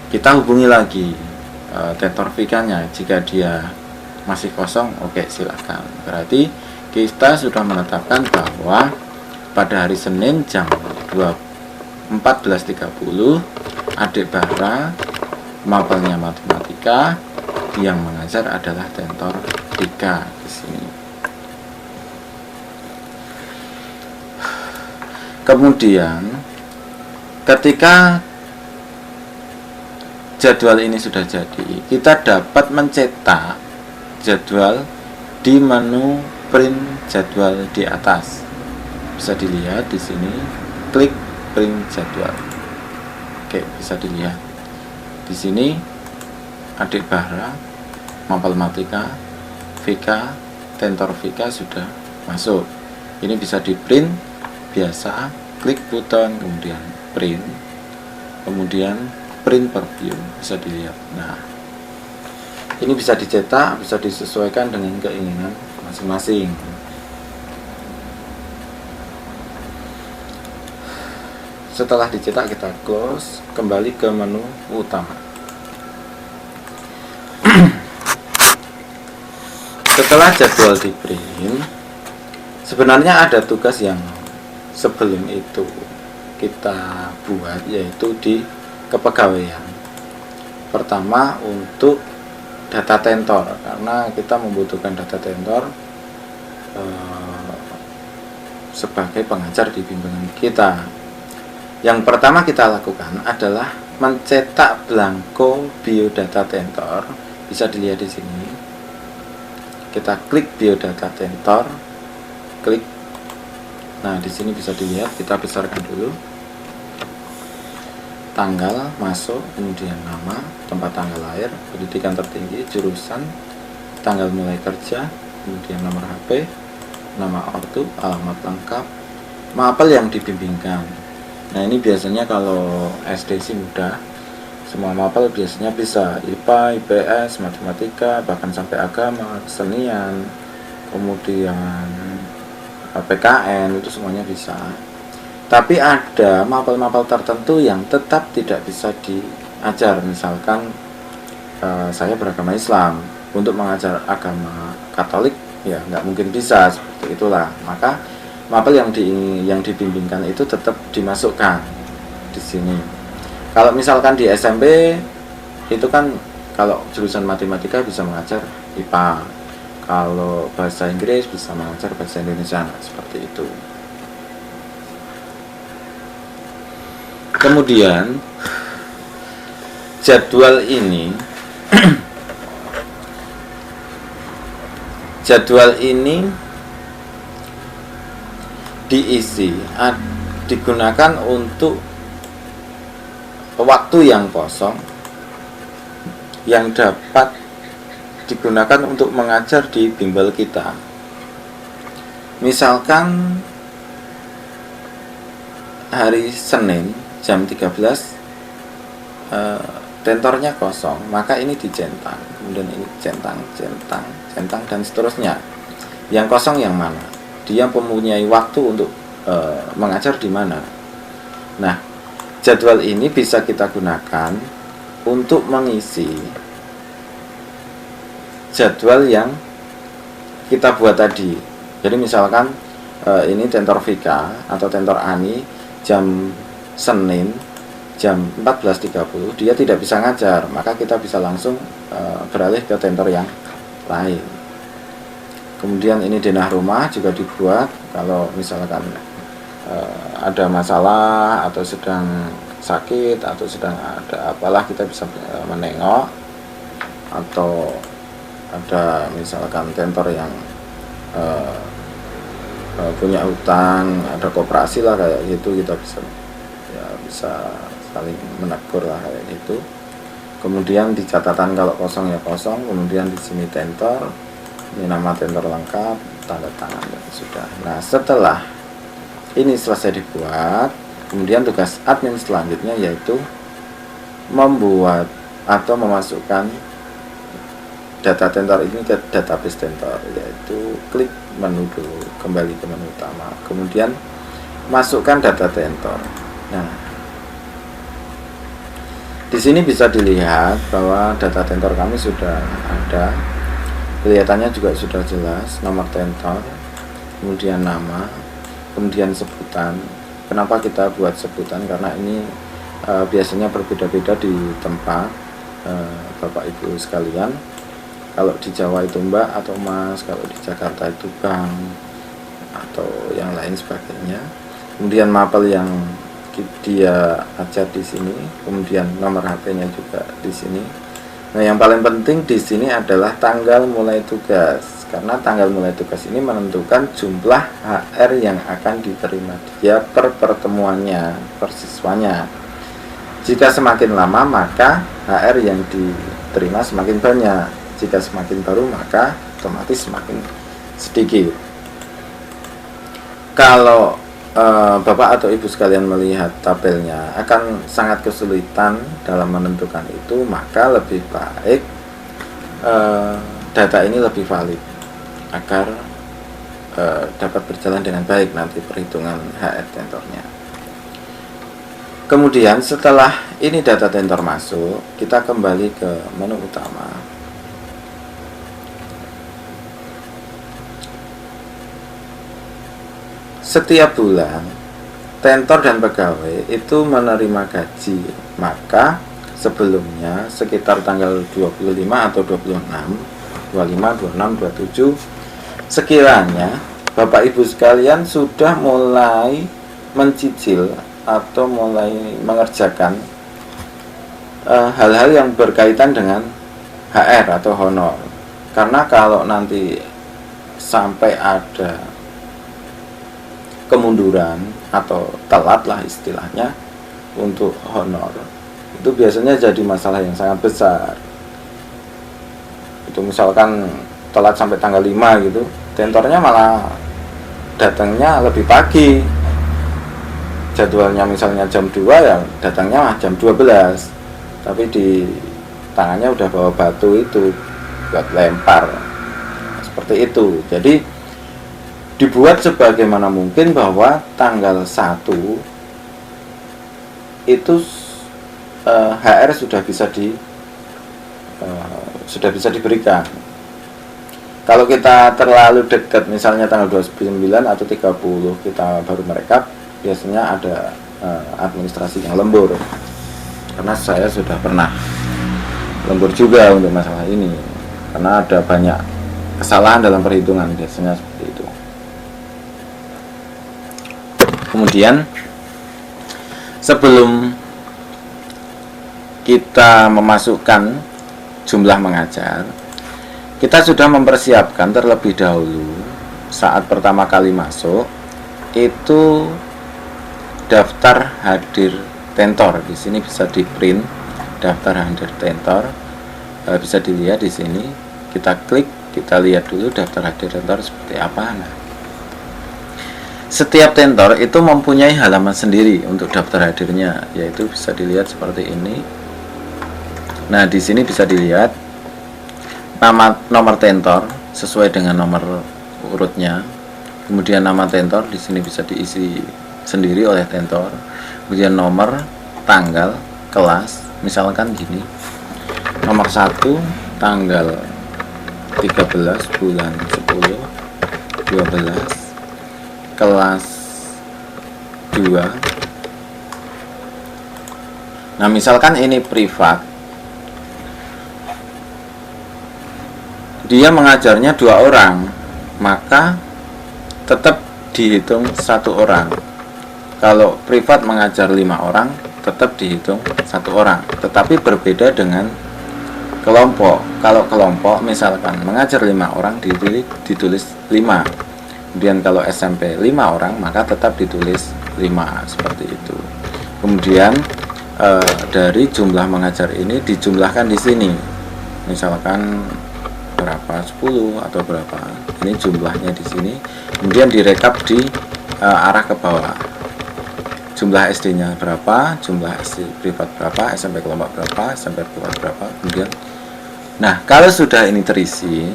Kita hubungi lagi tentor Vika-nya. Jika dia masih kosong, oke, silakan. Berarti kita sudah menetapkan bahwa pada hari Senin jam 14.30 Adik Bahra mapelnya matematika, yang mengajar adalah tentor Vika di sini. Kemudian ketika jadwal ini sudah jadi, kita dapat mencetak jadwal di menu print jadwal di atas. Bisa dilihat di sini, klik print jadwal. Oke, bisa dilihat di sini Adik Bahra mapel matematika Vika, tentor Vika sudah masuk. Ini bisa di print biasa, klik button kemudian print, kemudian print per view, bisa dilihat. Nah, ini bisa dicetak, bisa disesuaikan dengan keinginan masing-masing. Setelah dicetak, kita close, kembali ke menu utama. Setelah jadwal di print, sebenarnya ada tugas yang sebelum itu kita buat, yaitu di kepegawaian. Pertama, untuk data tentor, karena kita membutuhkan data tentor sebagai pengajar di bimbingan kita. Yang pertama kita lakukan adalah mencetak belangko biodata tentor. Bisa dilihat di sini. Kita klik biodata tentor, klik. Nah, di sini bisa dilihat, kita besarkan dulu. Tanggal masuk, kemudian nama, tempat tanggal lahir, pendidikan tertinggi, jurusan, tanggal mulai kerja, kemudian nomor HP, nama ortu, alamat lengkap, mapel yang dibimbingkan. Nah, ini biasanya kalau SD sih mudah, semua mapel biasanya bisa, IPA, IPS, matematika, bahkan sampai agama, kesenian, kemudian PKN, itu semuanya bisa. Tapi ada mapel-mapel tertentu yang tetap tidak bisa diajar. Misalkan saya beragama Islam, untuk mengajar agama Katolik ya nggak mungkin bisa, seperti itulah. Maka mapel yang dibimbingkan itu tetap dimasukkan di sini. Kalau misalkan di SMP itu kan, kalau jurusan matematika bisa mengajar IPA, kalau bahasa Inggris bisa mengajar bahasa Indonesia, seperti itu. Kemudian jadwal ini diisi, digunakan untuk waktu yang kosong yang dapat digunakan untuk mengajar di bimbel kita. Misalkan hari Senin jam 13 tentornya kosong, maka ini dicentang, kemudian ini centang, dan seterusnya. Yang kosong yang mana? Dia mempunyai waktu untuk mengajar di mana. Nah, jadwal ini bisa kita gunakan untuk mengisi jadwal yang kita buat tadi. Jadi misalkan ini tentor Vika atau tentor Ani jam Senin jam 14.30, dia tidak bisa ngajar, maka kita bisa langsung beralih ke tentor yang lain. Kemudian ini denah rumah juga dibuat kalau misalkan ada masalah atau sedang sakit atau sedang ada apalah, kita bisa menengok. Atau ada misalkan tentor yang punya hutang, ada koperasi lah kayak gitu, kita bisa saling menegur lah kayak gitu. Kemudian di catatan kalau kosong ya kosong, kemudian di sini tentor, ini nama tentor lengkap, tanda tangan, dan sudah. Nah, setelah ini selesai dibuat, kemudian tugas admin selanjutnya yaitu membuat atau memasukkan data tentor ini ke database tentor, yaitu klik menu dulu, kembali ke menu utama, kemudian masukkan data tentor. Nah, di sini bisa dilihat bahwa data tentor kami sudah ada, kelihatannya juga sudah jelas, nomor tentor, kemudian nama, kemudian sebutan. Kenapa kita buat sebutan? Karena ini biasanya berbeda-beda di tempat Bapak Ibu sekalian. Kalau di Jawa itu Mbak atau Mas, kalau di Jakarta itu Bang, atau yang lain sebagainya. Kemudian mapel yang dia ajar di sini, kemudian nomor HP-nya juga di sini. Nah, yang paling penting di sini adalah tanggal mulai tugas, karena tanggal mulai tugas ini menentukan jumlah HR yang akan diterima dia per pertemuannya, per siswanya. Jika semakin lama, maka HR yang diterima semakin banyak. Jika semakin baru, maka otomatis semakin sedikit. Kalau Bapak atau Ibu sekalian melihat tabelnya akan sangat kesulitan dalam menentukan itu, maka lebih baik data ini lebih valid agar dapat berjalan dengan baik nanti perhitungan HR tentornya. Kemudian setelah ini data tentor masuk, kita kembali ke menu utama. Setiap bulan tentor dan pegawai itu menerima gaji, maka sebelumnya sekitar tanggal 25 atau 26, 25, 26, 27, sekiranya Bapak Ibu sekalian sudah mulai mencicil atau mulai mengerjakan hal-hal yang berkaitan dengan HR atau honor. Karena kalau nanti sampai ada kemunduran atau telat lah istilahnya untuk honor, itu biasanya jadi masalah yang sangat besar. Itu misalkan telat sampai tanggal 5 gitu, tentornya malah datangnya lebih pagi, jadwalnya misalnya jam 2 ya datangnya jam 12, tapi di tangannya udah bawa batu itu buat lempar, seperti itu. Jadi dibuat sebagaimana mungkin bahwa tanggal 1 itu HR sudah bisa diberikan. Kalau kita terlalu dekat, misalnya tanggal 29 atau 30 kita baru merekap, biasanya ada administrasi yang lembur. Karena saya sudah pernah lembur juga untuk masalah ini, karena ada banyak kesalahan dalam perhitungan, biasanya seperti itu. Kemudian sebelum kita memasukkan jumlah mengajar, kita sudah mempersiapkan terlebih dahulu saat pertama kali masuk itu daftar hadir tentor. Di sini bisa di print daftar hadir tentor, bisa dilihat di sini. Kita klik, kita lihat dulu daftar hadir tentor seperti apa. Nah, setiap tentor itu mempunyai halaman sendiri untuk daftar hadirnya, yaitu bisa dilihat seperti ini. Nah, di sini bisa dilihat nomor tentor sesuai dengan nomor urutnya. Kemudian nama tentor di sini bisa diisi sendiri oleh tentor. Kemudian nomor, tanggal, kelas, misalkan gini. Nomor 1 tanggal 13 bulan 10 12, kelas 2. Nah, misalkan ini privat, dia mengajarnya 2 orang, maka tetap dihitung 1 orang. Kalau privat mengajar 5 orang, tetap dihitung 1 orang. Tetapi berbeda dengan kelompok. Kalau kelompok misalkan mengajar 5 orang, ditulis 5. Kemudian kalau SMP 5 orang, maka tetap ditulis 5, seperti itu. Kemudian dari jumlah mengajar ini dijumlahkan di sini. Misalkan berapa, 10 atau berapa. Ini jumlahnya di sini. Kemudian direkap di arah ke bawah. Jumlah SD-nya berapa, jumlah SD privat berapa, SMP kelompok berapa, SMP privat berapa. Kemudian nah, kalau sudah ini terisi,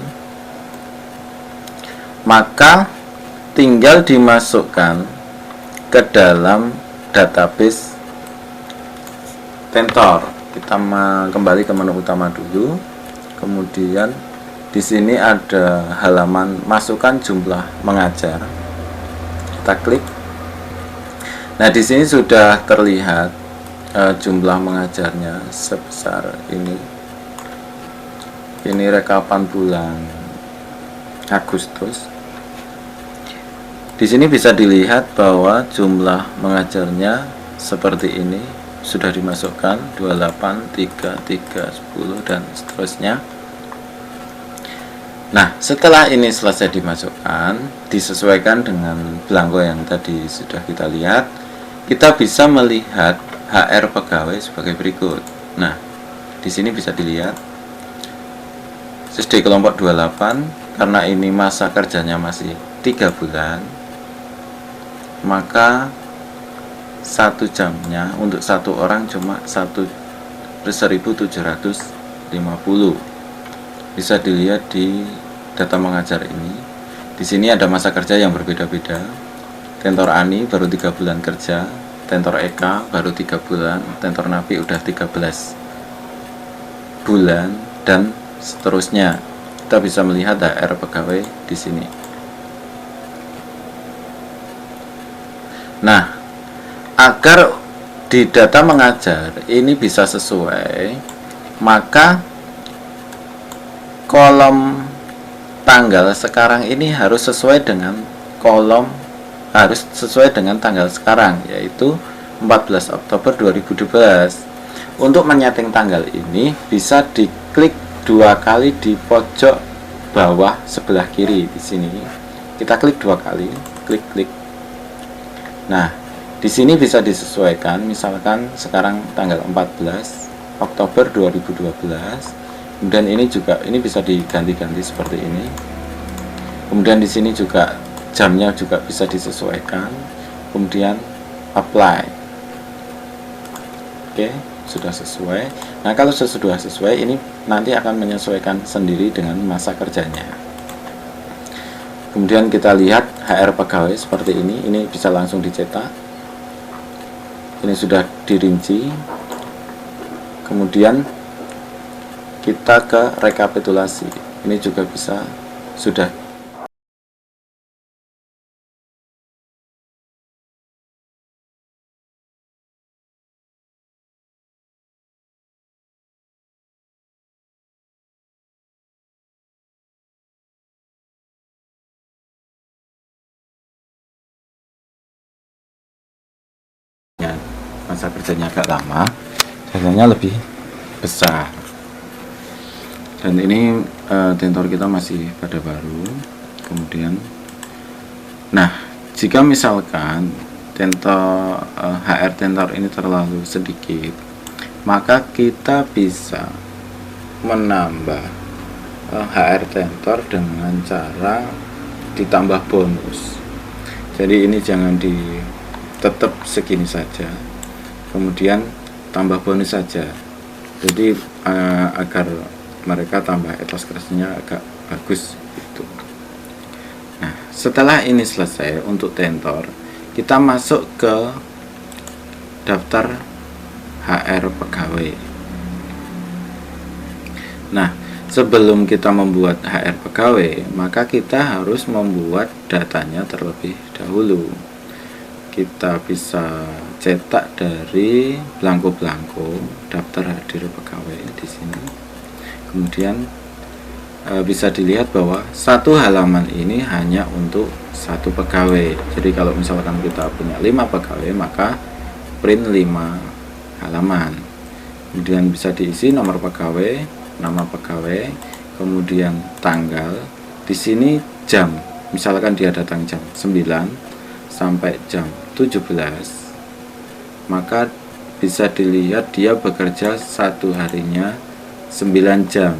maka tinggal dimasukkan ke dalam database tentor. Kita kembali ke menu utama dulu. Kemudian di sini ada halaman masukkan jumlah mengajar. Kita klik. Nah, di sini sudah terlihat jumlah mengajarnya sebesar ini. Ini rekapan bulan Agustus. Di sini bisa dilihat bahwa jumlah mengajarnya seperti ini, sudah dimasukkan 28, 3, 3, 10 dan seterusnya. Nah, setelah ini selesai dimasukkan, disesuaikan dengan belangko yang tadi sudah kita lihat, kita bisa melihat HR pegawai sebagai berikut. Nah, di sini bisa dilihat SD kelompok 28, karena ini masa kerjanya masih 3 bulan, maka 1 jamnya untuk 1 orang cuma 1.750. Bisa dilihat di data mengajar ini. Di sini ada masa kerja yang berbeda-beda. Tentor Ani baru 3 bulan kerja, tentor Eka baru 3 bulan, tentor Napi udah 13 bulan dan seterusnya. Kita bisa melihat HR pegawai di sini. Nah, agar di data mengajar ini bisa sesuai, maka kolom tanggal sekarang ini harus sesuai dengan tanggal sekarang, yaitu 14 Oktober 2012. Untuk menyeting tanggal ini bisa diklik 2 kali di pojok bawah sebelah kiri di sini. Kita klik 2 kali, klik. Nah, di sini bisa disesuaikan, misalkan sekarang tanggal 14 Oktober 2012. Kemudian ini bisa diganti-ganti seperti ini. Kemudian di sini juga jamnya juga bisa disesuaikan. Kemudian apply. Oke, sudah sesuai. Nah, kalau sudah sesuai, ini nanti akan menyesuaikan sendiri dengan masa kerjanya. Kemudian kita lihat HR pegawai seperti ini bisa langsung dicetak. Ini sudah dirinci. Kemudian kita ke rekapitulasi. Ini juga sudah. Masa kerjanya agak lama, biasanya lebih besar. Dan ini tentor kita masih pada baru. Kemudian, nah, jika misalkan HR tentor ini terlalu sedikit, maka kita bisa menambah HR tentor dengan cara ditambah bonus. Jadi ini jangan tetap segini saja, kemudian tambah bonus saja. Jadi agar mereka tambah etos kerjanya agak bagus gitu. Nah, setelah ini selesai untuk tentor, kita masuk ke daftar HR pegawai. Nah, sebelum kita membuat HR pegawai, maka kita harus membuat datanya terlebih dahulu. Kita bisa cetak dari belangko-belangko daftar hadir pegawai di sini. Kemudian bisa dilihat bahwa satu halaman ini hanya untuk satu pegawai. Jadi kalau misalkan kita punya 5 pegawai, maka print 5 halaman. Kemudian bisa diisi nomor pegawai, nama pegawai, kemudian tanggal. Di sini jam, misalkan dia datang jam 9 sampai jam 17, maka bisa dilihat dia bekerja satu harinya 9 jam.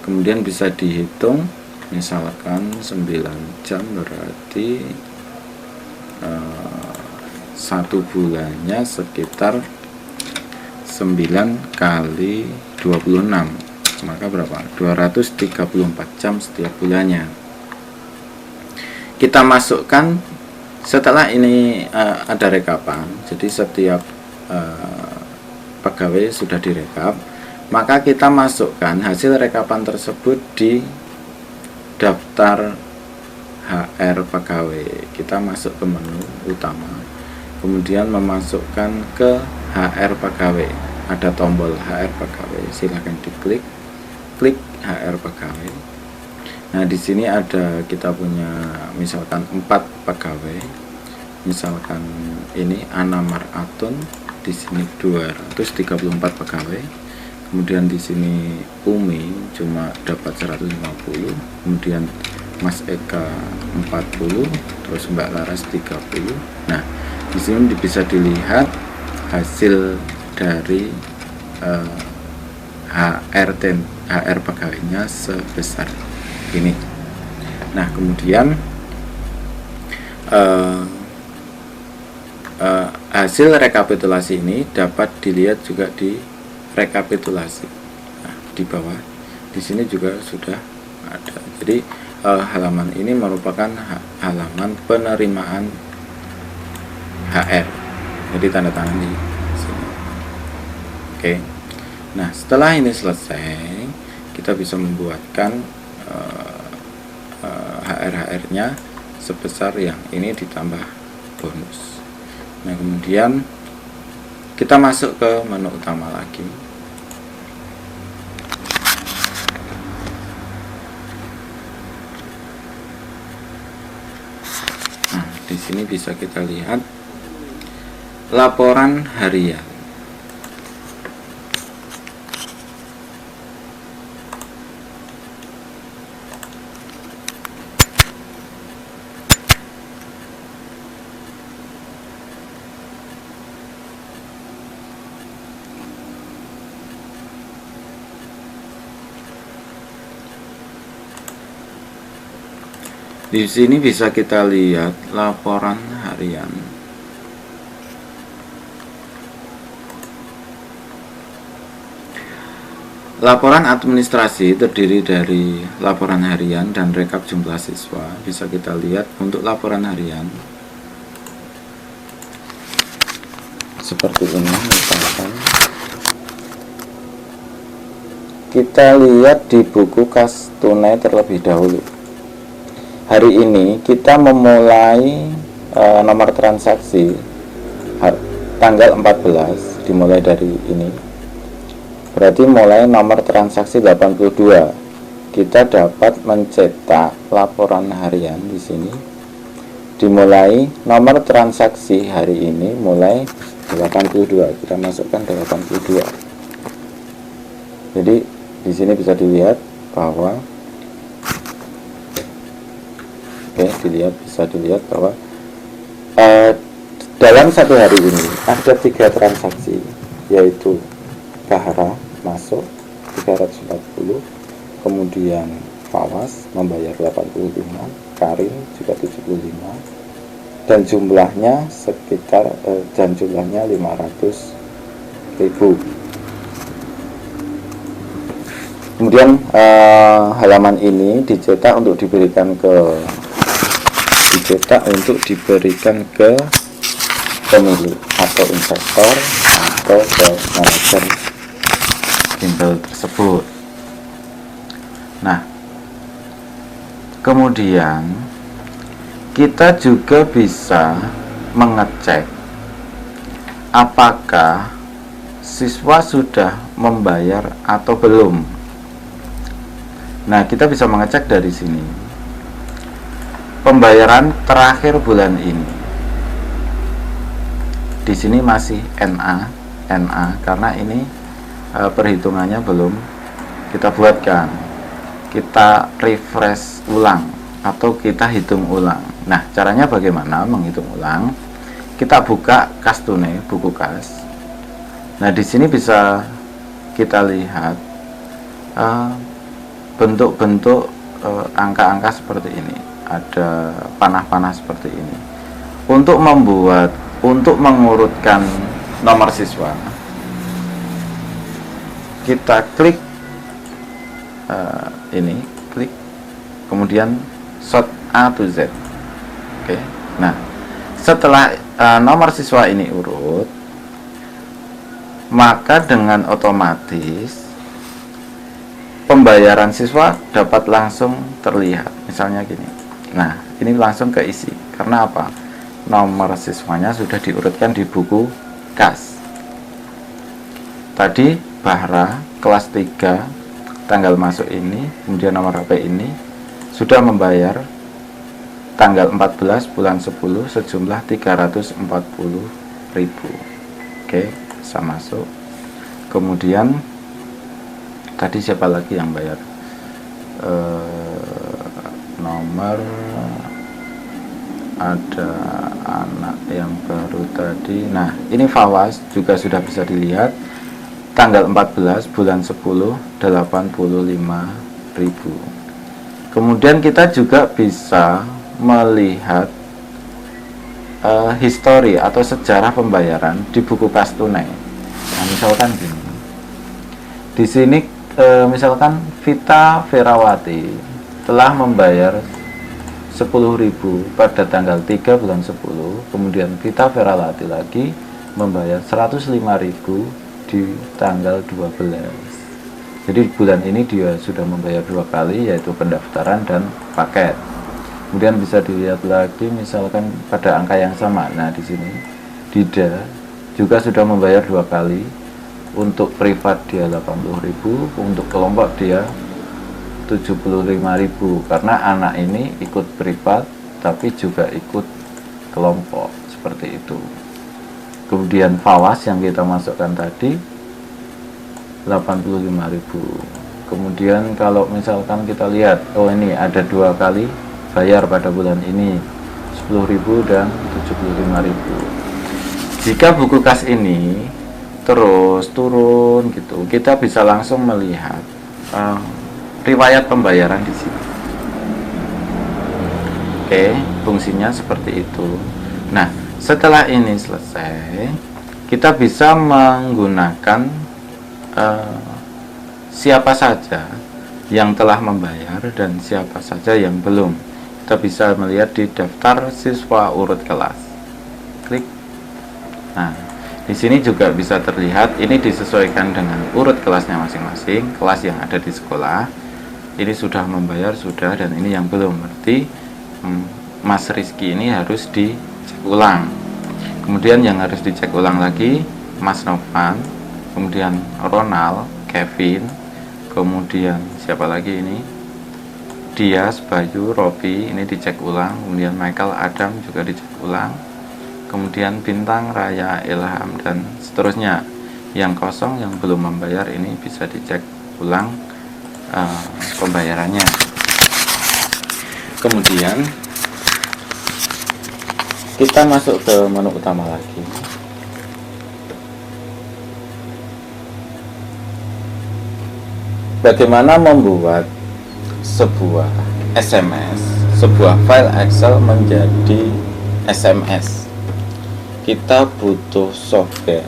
Kemudian bisa dihitung, misalkan 9 jam berarti 1 bulannya sekitar 9 kali 26, maka berapa? 234 jam setiap bulannya. Kita masukkan. Setelah ini ada rekapan, jadi setiap pegawai sudah direkap, maka kita masukkan hasil rekapan tersebut di daftar HR pegawai. Kita masuk ke menu utama, kemudian memasukkan ke HR pegawai. Ada tombol HR pegawai, silahkan diklik, klik HR pegawai. Nah, di sini ada kita punya misalkan 4 pegawai. Misalkan ini Ana Maratun, di sini 234 pegawai. Kemudian di sini Umi cuma dapat 150, kemudian Mas Eka 40, terus Mbak Laras 30. Nah, di sini bisa dilihat hasil dari HR pegawainya sebesar ini. Nah, kemudian hasil rekapitulasi ini dapat dilihat juga di rekapitulasi. Nah, di bawah di sini juga sudah ada. Jadi halaman ini merupakan halaman penerimaan HR. Jadi tanda tangan di sini. Oke. Nah, setelah ini selesai, kita bisa membuatkan HR-nya sebesar yang ini ditambah bonus. Nah, kemudian Kita masuk ke menu utama lagi. Nah, di sini bisa kita lihat laporan harian. Di sini bisa kita lihat laporan harian. Laporan administrasi terdiri dari laporan harian dan rekap jumlah siswa. Bisa kita lihat untuk laporan harian seperti ini. Misalkan kita lihat di buku kas tunai terlebih dahulu. Hari ini kita memulai nomor transaksi tanggal 14, dimulai dari ini. Berarti mulai nomor transaksi 82. Kita dapat mencetak laporan harian di sini. Dimulai nomor transaksi hari ini mulai 82. Kita masukkan 82. Jadi di sini bisa dilihat bahwa bisa dilihat bahwa dalam satu hari ini ada 3 transaksi, yaitu Bahra masuk 340, kemudian Fawas membayar 85, Karim juga 75, dan jumlahnya sekitar 500.000. Kemudian halaman ini dicetak untuk diberikan ke pemilik atau investor atau ke manajer bimbel tersebut. Nah, kemudian kita juga bisa mengecek apakah siswa sudah membayar atau belum. Nah, kita bisa mengecek dari sini. Pembayaran terakhir bulan ini. Di sini masih NA karena ini perhitungannya belum kita buatkan. Kita refresh ulang atau kita hitung ulang. Nah, caranya bagaimana menghitung ulang? Kita buka kas tunai, buku kas. Nah, di sini bisa kita lihat bentuk-bentuk angka-angka seperti ini. Ada panah-panah seperti ini. Untuk mengurutkan nomor siswa, kita klik ini, klik, kemudian sort A to Z. Oke. Nah, setelah nomor siswa ini urut, maka dengan otomatis pembayaran siswa dapat langsung terlihat. Misalnya gini. Nah, ini langsung keisi. Karena apa? Nomor siswanya sudah diurutkan di buku kas. Tadi Bahra kelas 3 tanggal masuk ini, kemudian nomor HP ini sudah membayar tanggal 14 bulan 10 sejumlah 340.000. Oke, bisa masuk. Kemudian tadi siapa lagi yang bayar? Nomor ada anak yang baru tadi. Nah, ini Fawas juga sudah bisa dilihat tanggal 14 bulan 10 85.000. Kemudian kita juga bisa melihat histori atau sejarah pembayaran di buku kas tunai. Nah, misalkan gini. Di sini misalkan Vita Ferawati telah membayar 10.000 pada tanggal 3 bulan 10, kemudian Vita Ferawati lagi membayar 105.000 di tanggal 12. Jadi bulan ini dia sudah membayar 2 kali, yaitu pendaftaran dan paket. Kemudian bisa dilihat lagi misalkan pada angka yang sama. Nah, di sini Dida juga sudah membayar 2 kali. Untuk privat dia 80.000, untuk kelompok dia 75.000, karena anak ini ikut privat tapi juga ikut kelompok, seperti itu. Kemudian fawas yang kita masukkan tadi 85.000. Kemudian kalau misalkan kita lihat, oh ini ada 2 kali bayar pada bulan ini 10.000 dan 75.000. Jika buku kas ini terus turun gitu, kita bisa langsung melihat riwayat pembayaran di sini. Oke, fungsinya seperti itu. Nah, setelah ini selesai, kita bisa menggunakan siapa saja yang telah membayar dan siapa saja yang belum. Kita bisa melihat di daftar siswa urut kelas. Klik. Nah, di sini juga bisa terlihat, ini disesuaikan dengan urut kelasnya masing-masing, kelas yang ada di sekolah. Ini sudah membayar, sudah, dan ini yang belum. Berarti Mas Rizky ini harus dicek ulang. Kemudian yang harus dicek ulang lagi Mas Novan, kemudian Ronald, Kevin, kemudian siapa lagi ini, Dias, Bayu, Robi, ini dicek ulang. Kemudian Michael, Adam juga dicek ulang. Kemudian Bintang, Raya, Ilham, dan seterusnya. Yang kosong, yang belum membayar, ini bisa dicek ulang pembayarannya. Kemudian kita masuk ke menu utama lagi. Bagaimana membuat sebuah SMS, sebuah file Excel menjadi SMS? Kita butuh software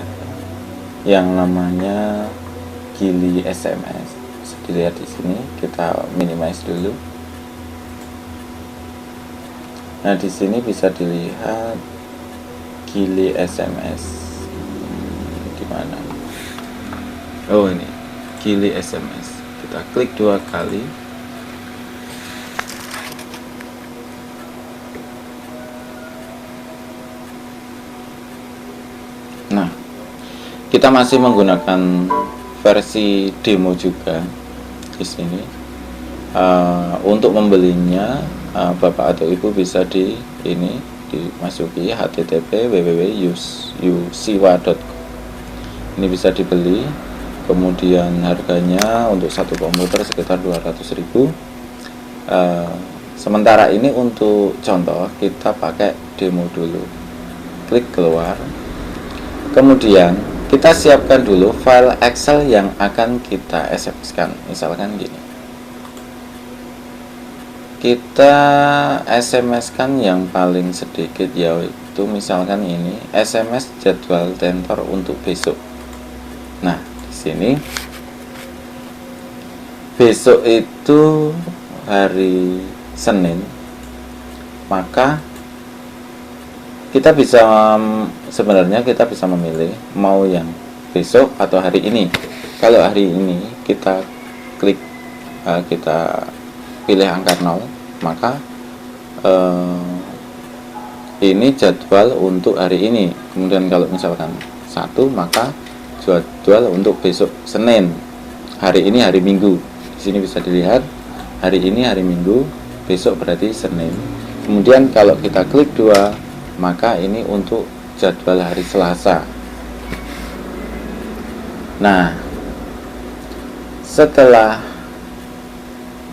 yang namanya Gili SMS. Bisa dilihat di sini, kita minimize dulu. Nah, di sini bisa dilihat Gili SMS. Di mana? Oh, ini Gili SMS. Kita klik 2 kali. Nah, kita masih menggunakan versi demo juga di sini. Untuk membelinya, Bapak atau Ibu bisa dimasuki http://www.usiwa.com. Ini bisa dibeli. Kemudian harganya untuk satu komputer sekitar 200.000. Sementara ini untuk contoh kita pakai demo dulu. Klik keluar. Kemudian kita siapkan dulu file Excel yang akan kita SMS-kan. Misalkan gini, kita SMS-kan yang paling sedikit, yaitu misalkan ini SMS jadwal tentor untuk besok. Nah, di sini besok itu hari Senin, maka kita bisa sebenarnya kita bisa memilih mau yang besok atau hari ini. Kalau hari ini kita klik, kita pilih angka 0, maka ini jadwal untuk hari ini. Kemudian kalau misalkan 1, maka jadwal untuk besok Senin. Hari ini hari Minggu. Di sini bisa dilihat hari ini hari Minggu, besok berarti Senin. Kemudian kalau kita klik 2, maka ini untuk jadwal hari Selasa. Nah, setelah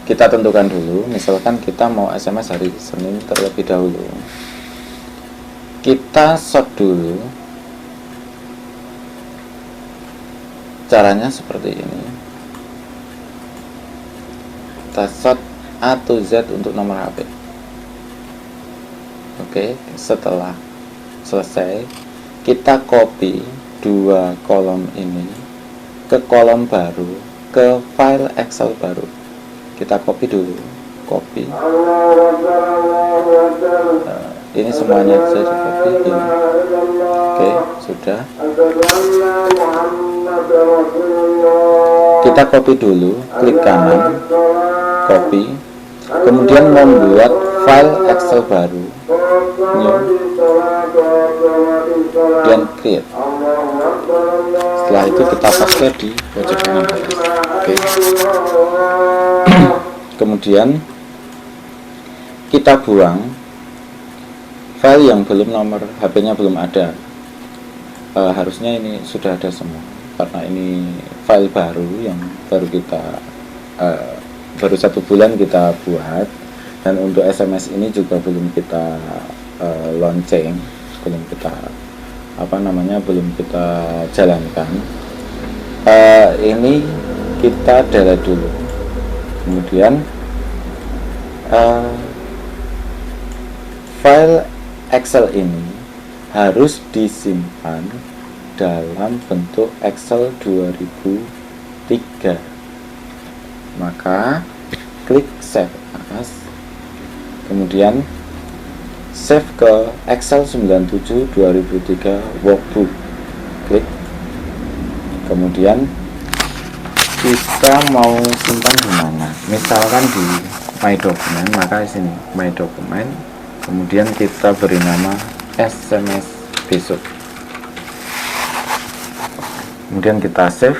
kita tentukan dulu, misalkan kita mau SMS hari Senin terlebih dahulu, kita sort dulu. Caranya seperti ini. Kita sort A to Z untuk nomor HP. Oke, setelah selesai, kita copy 2 kolom ini ke kolom baru, ke file Excel baru. Kita copy dulu, copy. Ini semuanya bisa di copy ini. Oke, sudah. Kita copy dulu, klik kanan, copy. Kemudian membuat file Excel baru, new, dan create. setelah itu kita paste di pojok kanan atas. Oke. Kemudian kita buang file yang belum nomor HP-nya belum ada. Harusnya ini sudah ada semua, karena ini file baru yang baru kita baru 1 bulan kita buat, dan untuk SMS ini juga belum kita launching, belum kita belum kita jalankan. Ini kita delete dulu. Kemudian file Excel ini harus disimpan dalam bentuk Excel 2003. Maka klik Save As, kemudian save ke Excel 97 2003 workbook, klik. Kemudian kita mau simpan di mana? Misalkan di My Document, maka di sini My Document. Kemudian kita beri nama SMS besok. Kemudian kita save.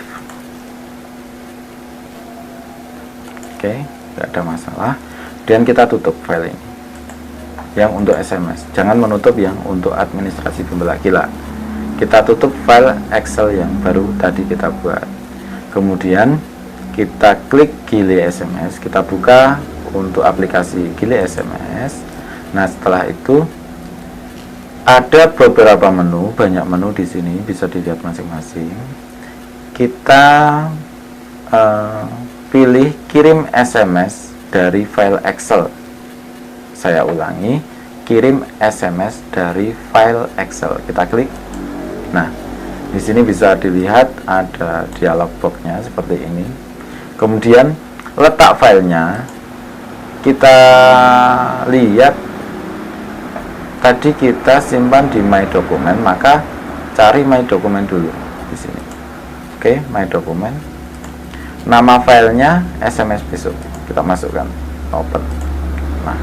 Oke, tidak ada masalah. Dan kita tutup file ini yang untuk SMS. Jangan menutup yang untuk administrasi bimbel gila. Kita tutup file Excel yang baru tadi kita buat. Kemudian kita klik Gile SMS, kita buka untuk aplikasi Gile SMS. Nah, setelah itu ada beberapa menu, banyak menu di sini, bisa dilihat masing-masing. Kita pilih kirim SMS dari file Excel. Saya ulangi, kirim SMS dari file Excel. Kita klik. Nah, di sini bisa dilihat ada dialog box-nya seperti ini. Kemudian letak filenya kita lihat, tadi kita simpan di My Document, maka cari My Document dulu di sini. Oke, My Document. Nama filenya SMS besok. Kita masukkan, open. Nah,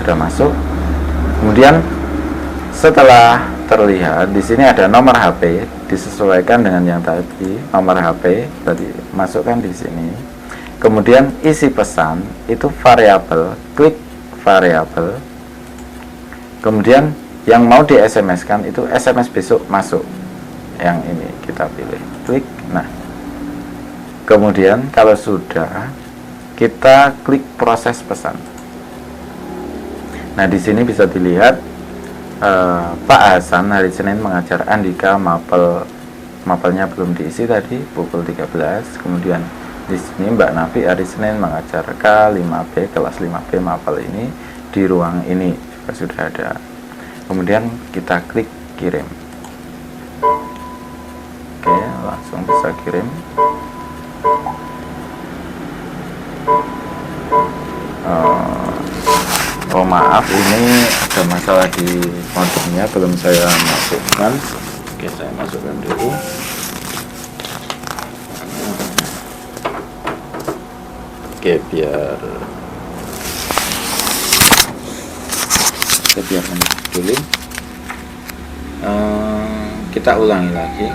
sudah masuk. Kemudian setelah terlihat di sini ada nomor HP, disesuaikan dengan yang tadi nomor HP tadi, masukkan di sini. Kemudian isi pesan itu variabel, klik variabel. Kemudian yang mau di SMS kan itu SMS besok masuk. Yang ini kita pilih, klik. Nah, kemudian kalau sudah, kita klik proses pesan. Nah, di sini bisa dilihat Pak Hasan hari Senin mengajar Andika, mapelnya belum diisi tadi pukul 13. Kemudian di sini Mbak Nafi hari Senin mengajar K5B, kelas 5B mapel ini di ruang ini juga sudah ada. Kemudian kita klik kirim. Oke, langsung bisa kirim. Oh maaf, ini ada masalah di modemnya, belum saya masukkan. Oke, saya masukkan dulu. Oke, biar dulu. Kita ulangi lagi.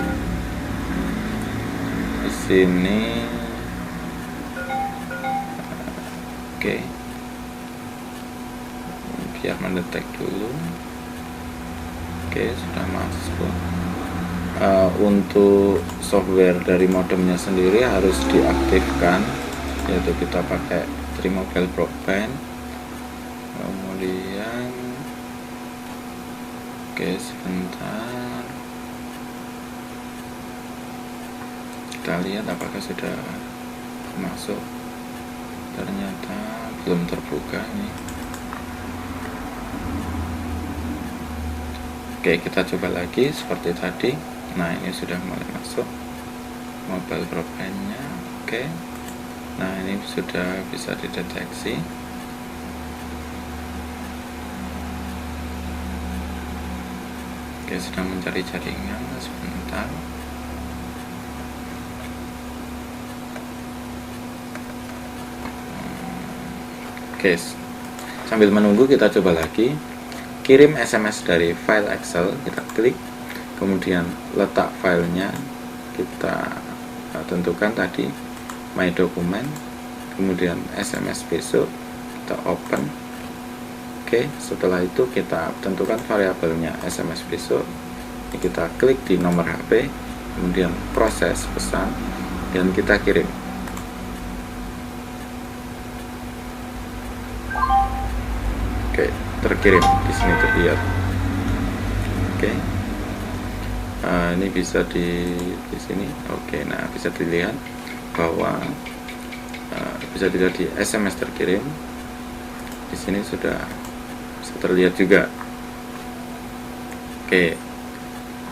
Di sini. Oke. Biar mendetek dulu. Oke, sudah masuk. Untuk software dari modemnya sendiri harus diaktifkan, yaitu kita pakai T-Mobile Broadband. Kemudian oke, sebentar, kita lihat apakah sudah masuk. Ternyata belum terbuka nih. Oke, kita coba lagi seperti tadi. Nah, ini sudah mulai masuk mobile broadband-nya. Oke. Nah, ini sudah bisa dideteksi. Oke, sedang mencari jaringan, sebentar. Oke, sambil menunggu kita coba lagi. Kirim SMS dari file Excel, kita klik, kemudian letak filenya kita tentukan tadi my dokumen, kemudian SMS besok kita open. Oke, setelah itu kita tentukan variabelnya SMS besok. Kita klik di nomor HP, kemudian proses pesan dan kita kirim. Oke, terkirim di sini terlihat. Oke, ini bisa di sini. Oke, nah bisa dilihat bahwa bisa dilihat di SMS terkirim. Di sini sudah bisa terlihat juga. Oke,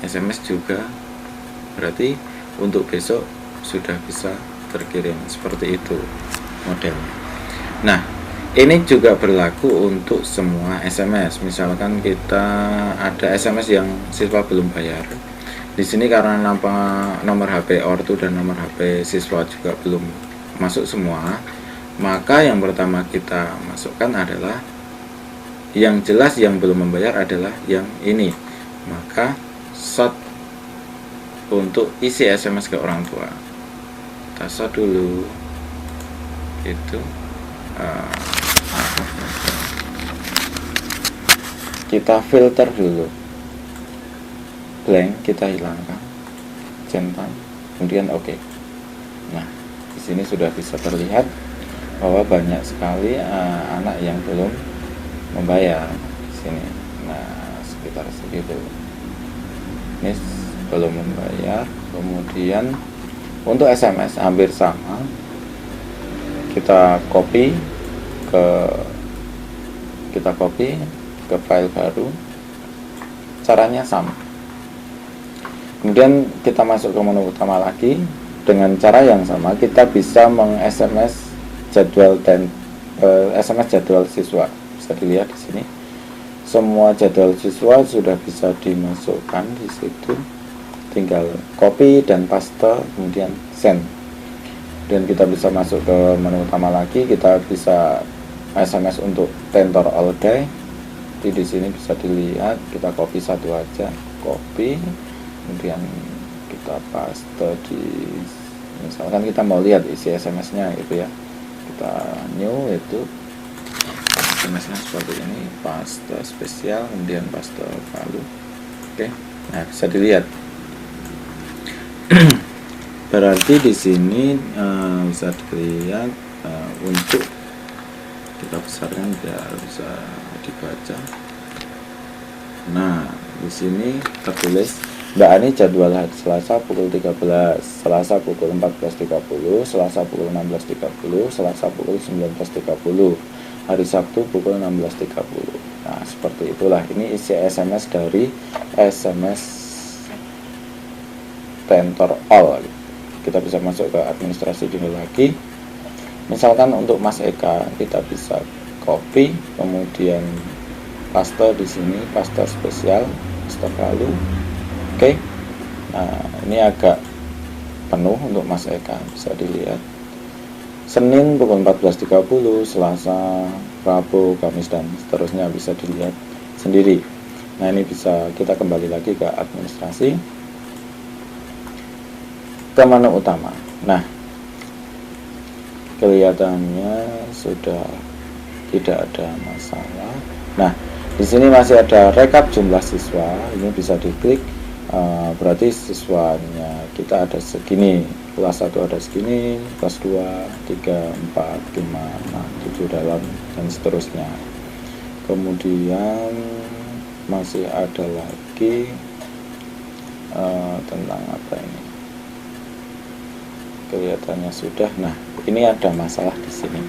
SMS juga berarti untuk besok sudah bisa terkirim seperti itu modelnya. Nah, ini juga berlaku untuk semua SMS. Misalkan kita ada SMS yang siswa belum bayar. Di sini karena nomor HP ortu dan nomor HP siswa juga belum masuk semua, maka yang pertama kita masukkan adalah yang jelas yang belum membayar adalah yang ini. Maka sort untuk isi SMS ke orang tua. Kita sort dulu. Itu kita filter dulu, blank kita hilangkan, centang, kemudian oke. Nah, di sini sudah bisa terlihat bahwa banyak sekali anak yang belum membayar di sini. Nah, sekitar segitu. Ini belum membayar. Kemudian untuk SMS hampir sama. Kita copy ke file baru, caranya sama. Kemudian kita masuk ke menu utama lagi. Dengan cara yang sama kita bisa meng-SMS jadwal dan SMS jadwal siswa. Bisa dilihat di sini. Semua jadwal siswa sudah bisa dimasukkan di situ. Tinggal copy dan paste, kemudian send. Dan kita bisa masuk ke menu utama lagi. Kita bisa SMS untuk tentor all day. Di sini bisa dilihat, kita copy satu aja, copy, kemudian kita paste di, misalkan kita mau lihat isi SMS-nya gitu ya, kita new itu SMS-nya seperti ini, paste spesial, kemudian paste palu. Oke, nah bisa dilihat. Berarti di sini bisa dilihat untuk kita besarkan biar bisa dibaca. Nah, di sini tertulis Mbak Ani jadwal hari Selasa pukul 13, Selasa pukul 14.30, Selasa pukul 16.30, Selasa pukul 19.30, hari Sabtu pukul 16.30. Nah, seperti itulah. Ini isi SMS dari SMS tentor all. Kita bisa masuk ke administrasi dulu lagi. Misalkan untuk Mas Eka, kita bisa copy, kemudian paste di sini, paste spesial, paste palu. Oke. Nah, ini agak penuh untuk Mas Eka, bisa dilihat. Senin pukul 14.30, Selasa, Rabu, Kamis dan seterusnya bisa dilihat sendiri. Nah, ini bisa kita kembali lagi ke administrasi, ke menu utama. Nah, kelihatannya sudah tidak ada masalah. Nah, di sini masih ada rekap jumlah siswa. Ini bisa diklik. Berarti siswanya kita ada segini. Kelas 1 ada segini, kelas 2, 3, 4, 5, 6, 7 dalam dan seterusnya. Kemudian masih ada lagi tentang apa ini? Kelihatannya sudah. Nah, ini ada masalah di sini.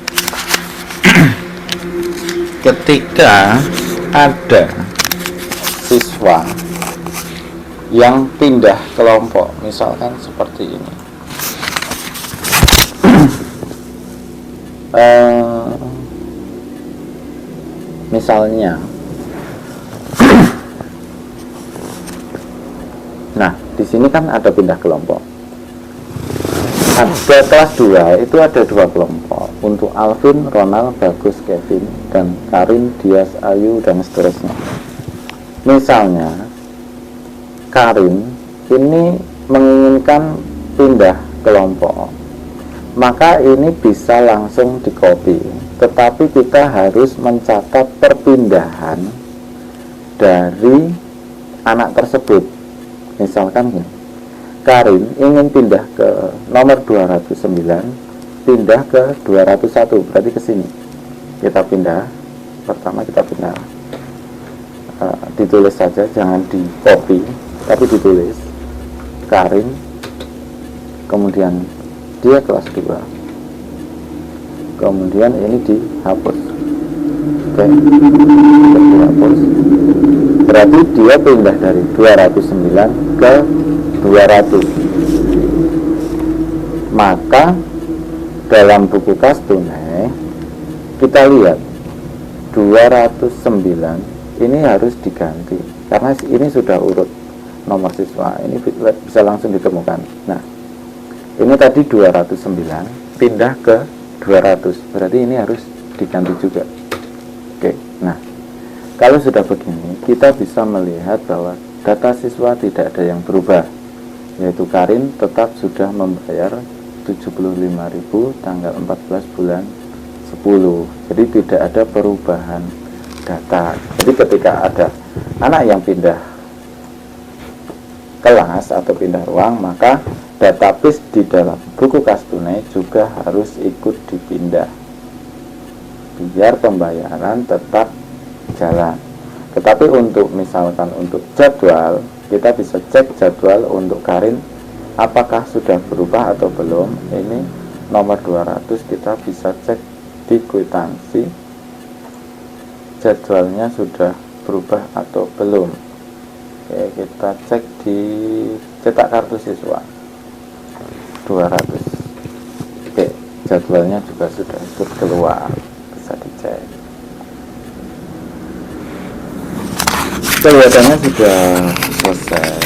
Ketika ada siswa yang pindah kelompok, misalkan seperti ini, misalnya, nah di sini kan ada pindah kelompok. Ada kelas 2 itu ada 2 kelompok untuk Alvin, Ronald, Bagus, Kevin, dan Karin, Dias, Ayu, dan seterusnya. Misalnya Karin ini menginginkan pindah kelompok, maka ini bisa langsung di copy, tetapi kita harus mencatat perpindahan dari anak tersebut. Misalkan gini, Karin ingin pindah ke nomor 209, pindah ke 201, berarti ke sini. Kita pindah, pertama kita pindah, ditulis saja, jangan di copy, tapi ditulis Karin, kemudian dia kelas 2, kemudian ini dihapus. Oke, dihapus, berarti dia pindah dari 209 ke 200. Maka dalam buku kas tunai kita lihat 209 ini harus diganti karena ini sudah urut nomor siswa, ini bisa langsung ditemukan. Nah, ini tadi 209 pindah ke 200, berarti ini harus diganti juga. Oke, nah kalau sudah begini kita bisa melihat bahwa data siswa tidak ada yang berubah, yaitu Karin tetap sudah membayar 75.000 tanggal 14 bulan 10. Jadi tidak ada perubahan data. Jadi ketika ada anak yang pindah kelas atau pindah ruang, maka database di dalam buku kas tunai juga harus ikut dipindah biar pembayaran tetap jalan. Tetapi untuk misalkan untuk jadwal, kita bisa cek jadwal untuk Karin apakah sudah berubah atau belum. Ini nomor 200 kita bisa cek di kwitansi jadwalnya sudah berubah atau belum. Oke, kita cek di cetak kartu siswa 200. Oke, jadwalnya juga sudah ikut keluar, bisa dicek. Kelihatannya sudah selesai.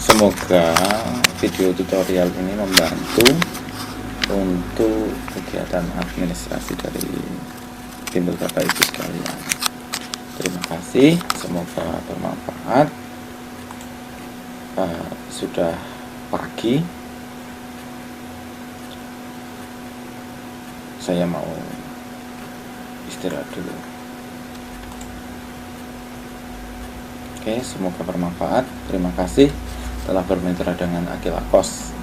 Semoga video tutorial ini membantu untuk kegiatan administrasi dari Timbul Bapak Ibu sekalian. Terima kasih, semoga bermanfaat. Sudah pagi, saya mau istirahat dulu. Oke, semoga bermanfaat. Terima kasih telah bermitra dengan Akila Kos.